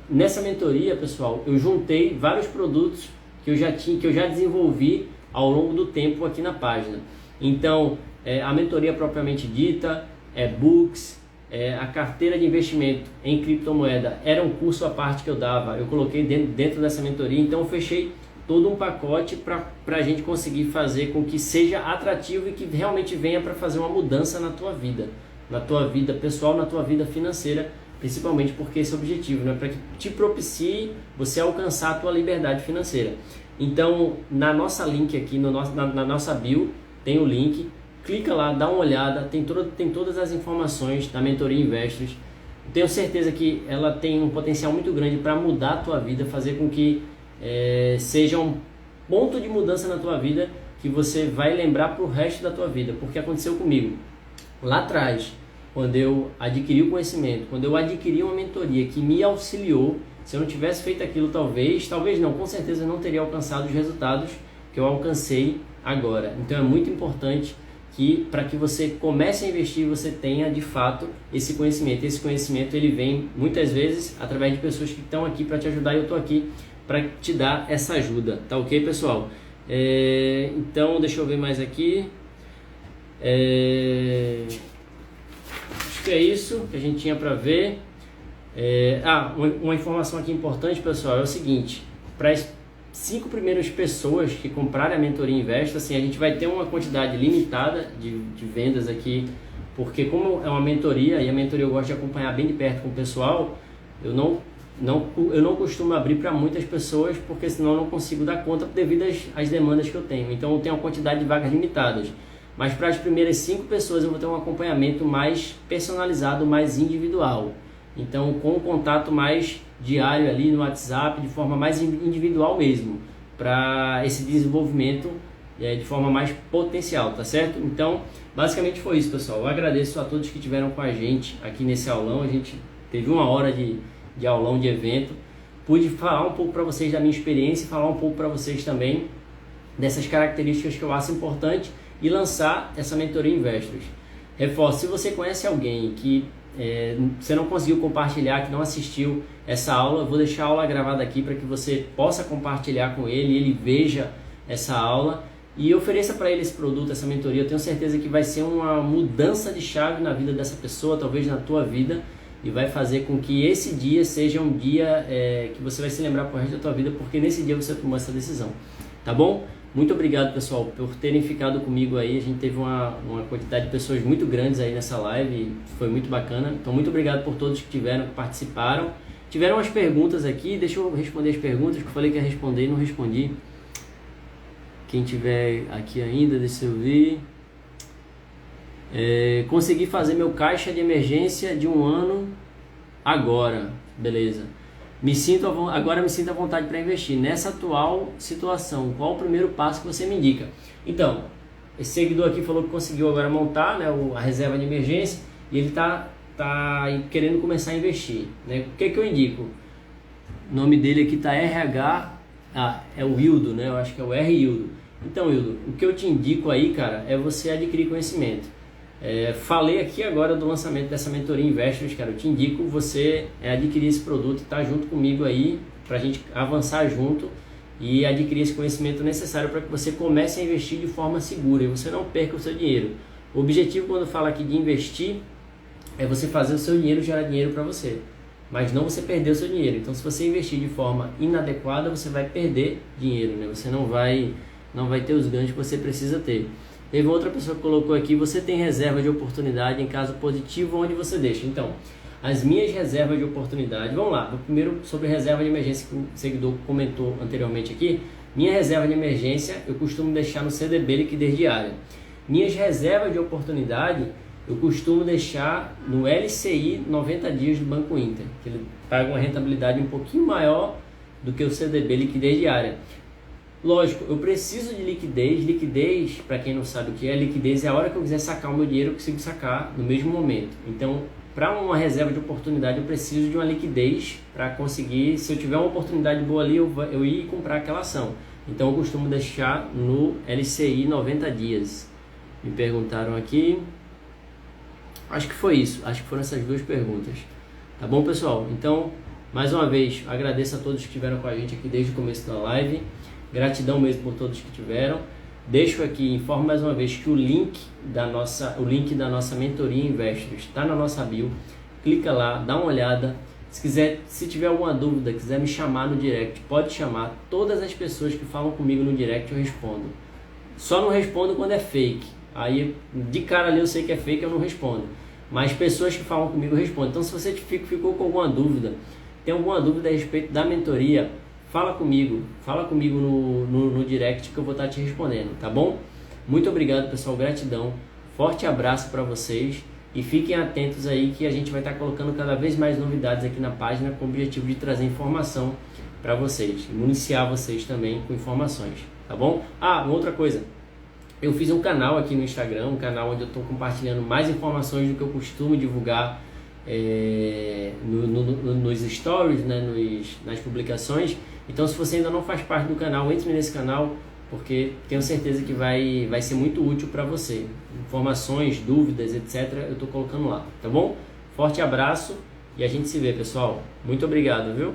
nessa mentoria, pessoal, eu juntei vários produtos que eu já desenvolvi ao longo do tempo aqui na página. Então, a mentoria propriamente dita, books, a carteira de investimento em criptomoeda era um curso à parte que eu dava, eu coloquei dentro dessa mentoria, então eu fechei todo um pacote para a gente conseguir fazer com que seja atrativo e que realmente venha para fazer uma mudança na tua vida pessoal, na tua vida financeira, principalmente porque esse é o objetivo, né? Para que te propicie você alcançar a tua liberdade financeira. Então, na nossa link aqui, na nossa bio, tem o link, clica lá, dá uma olhada, tem todas as informações da Mentoria Investors. Tenho certeza que ela tem um potencial muito grande para mudar a tua vida, fazer com que seja um ponto de mudança na tua vida que você vai lembrar para o resto da tua vida, porque aconteceu comigo lá atrás, quando eu adquiri o conhecimento, quando eu adquiri uma mentoria que me auxiliou. Se eu não tivesse feito aquilo, talvez não, com certeza eu não teria alcançado os resultados que eu alcancei agora. Então é muito importante que para que você comece a investir, você tenha de fato esse conhecimento. Esse conhecimento ele vem muitas vezes através de pessoas que estão aqui para te ajudar e eu estou aqui para te dar essa ajuda, tá ok, pessoal? Então, deixa eu ver mais aqui. Acho que é isso que a gente tinha para ver. Uma informação aqui importante, pessoal, é o seguinte: para as 5 primeiras pessoas que comprarem a mentoria Invest, assim, a gente vai ter uma quantidade limitada de vendas aqui, porque como é uma mentoria e a mentoria eu gosto de acompanhar bem de perto com o pessoal, eu não costumo abrir para muitas pessoas, porque senão eu não consigo dar conta devido às demandas que eu tenho. Então eu tenho uma quantidade de vagas limitadas. Mas para as primeiras 5 pessoas eu vou ter um acompanhamento mais personalizado, mais individual. Então com um contato mais diário ali no WhatsApp, de forma mais individual mesmo, para esse desenvolvimento de forma mais potencial, tá certo? Então basicamente foi isso, pessoal. Eu agradeço a todos que estiveram com a gente aqui nesse aulão. A gente teve 1 hora de aulão, de evento. Pude falar um pouco para vocês da minha experiência, falar um pouco para vocês também dessas características que eu acho importante e lançar essa mentoria Investors. Reforço, se você conhece alguém que você não conseguiu compartilhar, que não assistiu essa aula, eu vou deixar a aula gravada aqui para que você possa compartilhar com ele veja essa aula e ofereça para ele esse produto, essa mentoria. Eu tenho certeza que vai ser uma mudança de chave na vida dessa pessoa, talvez na tua vida, e vai fazer com que esse dia seja um dia que você vai se lembrar pro resto da tua vida, porque nesse dia você tomou essa decisão, tá bom? Muito obrigado, pessoal, por terem ficado comigo aí. A gente teve uma quantidade de pessoas muito grandes aí nessa live e foi muito bacana. Então, muito obrigado por todos que participaram. Tiveram umas perguntas aqui, deixa eu responder as perguntas que eu falei que ia responder e não respondi. Quem tiver aqui ainda, deixa eu ver. Consegui fazer meu caixa de emergência de 1 ano agora, beleza. Agora me sinto à vontade para investir. Nessa atual situação, qual o primeiro passo que você me indica? Então, esse seguidor aqui falou que conseguiu agora montar, né, a reserva de emergência e ele está querendo começar a investir, né? O que eu indico? O nome dele aqui tá RH, é o Wildo, né? Eu acho que é o R Wildo. Então, Wildo, o que eu te indico aí, cara, é você adquirir conhecimento. Falei aqui agora do lançamento dessa mentoria Investors, cara. Eu te indico você adquirir esse produto e estar junto comigo aí pra gente avançar junto e adquirir esse conhecimento necessário para que você comece a investir de forma segura e você não perca o seu dinheiro. O objetivo quando fala aqui de investir é você fazer o seu dinheiro gerar dinheiro para você, mas não você perder o seu dinheiro. Então, se você investir de forma inadequada, você vai perder dinheiro, né? Você não vai ter os ganhos que você precisa ter. Teve outra pessoa que colocou aqui: você tem reserva de oportunidade em caso positivo, onde você deixa? Então, as minhas reservas de oportunidade, vamos lá, primeiro sobre reserva de emergência que o seguidor comentou anteriormente aqui. Minha reserva de emergência eu costumo deixar no CDB liquidez diária. Minhas reservas de oportunidade eu costumo deixar no LCI 90 dias do Banco Inter, que ele paga uma rentabilidade um pouquinho maior do que o CDB liquidez diária. Lógico, eu preciso de liquidez. Liquidez, para quem não sabe o que é, liquidez é a hora que eu quiser sacar o meu dinheiro, eu consigo sacar no mesmo momento. Então, para uma reserva de oportunidade, eu preciso de uma liquidez para conseguir, se eu tiver uma oportunidade boa ali, eu ir comprar aquela ação. Então, eu costumo deixar no LCI 90 dias. Me perguntaram aqui. Acho que foi isso. Acho que foram essas duas perguntas. Tá bom, pessoal? Então, mais uma vez, agradeço a todos que estiveram com a gente aqui desde o começo da live. Gratidão mesmo por todos que tiveram. Deixo aqui, informo mais uma vez que o link da nossa mentoria Investors está na nossa bio. Clica lá, dá uma olhada. Se tiver alguma dúvida, quiser me chamar no direct, pode chamar. Todas as pessoas que falam comigo no direct eu respondo. Só não respondo quando é fake. Aí de cara ali eu sei que é fake, eu não respondo. Mas pessoas que falam comigo eu respondo. Então, se você ficou com alguma dúvida, tem alguma dúvida a respeito da mentoria, fala comigo no direct que eu vou estar te respondendo, tá bom? Muito obrigado, pessoal, gratidão, forte abraço para vocês e fiquem atentos aí que a gente vai estar colocando cada vez mais novidades aqui na página com o objetivo de trazer informação para vocês, municiar vocês também com informações, tá bom? Uma outra coisa, eu fiz um canal aqui no Instagram, um canal onde eu estou compartilhando mais informações do que eu costumo divulgar nos stories, né, nas publicações. Então, se você ainda não faz parte do canal, entre nesse canal, porque tenho certeza que vai ser muito útil para você. Informações, dúvidas, etc. eu estou colocando lá, tá bom? Forte abraço e a gente se vê, pessoal. Muito obrigado, viu?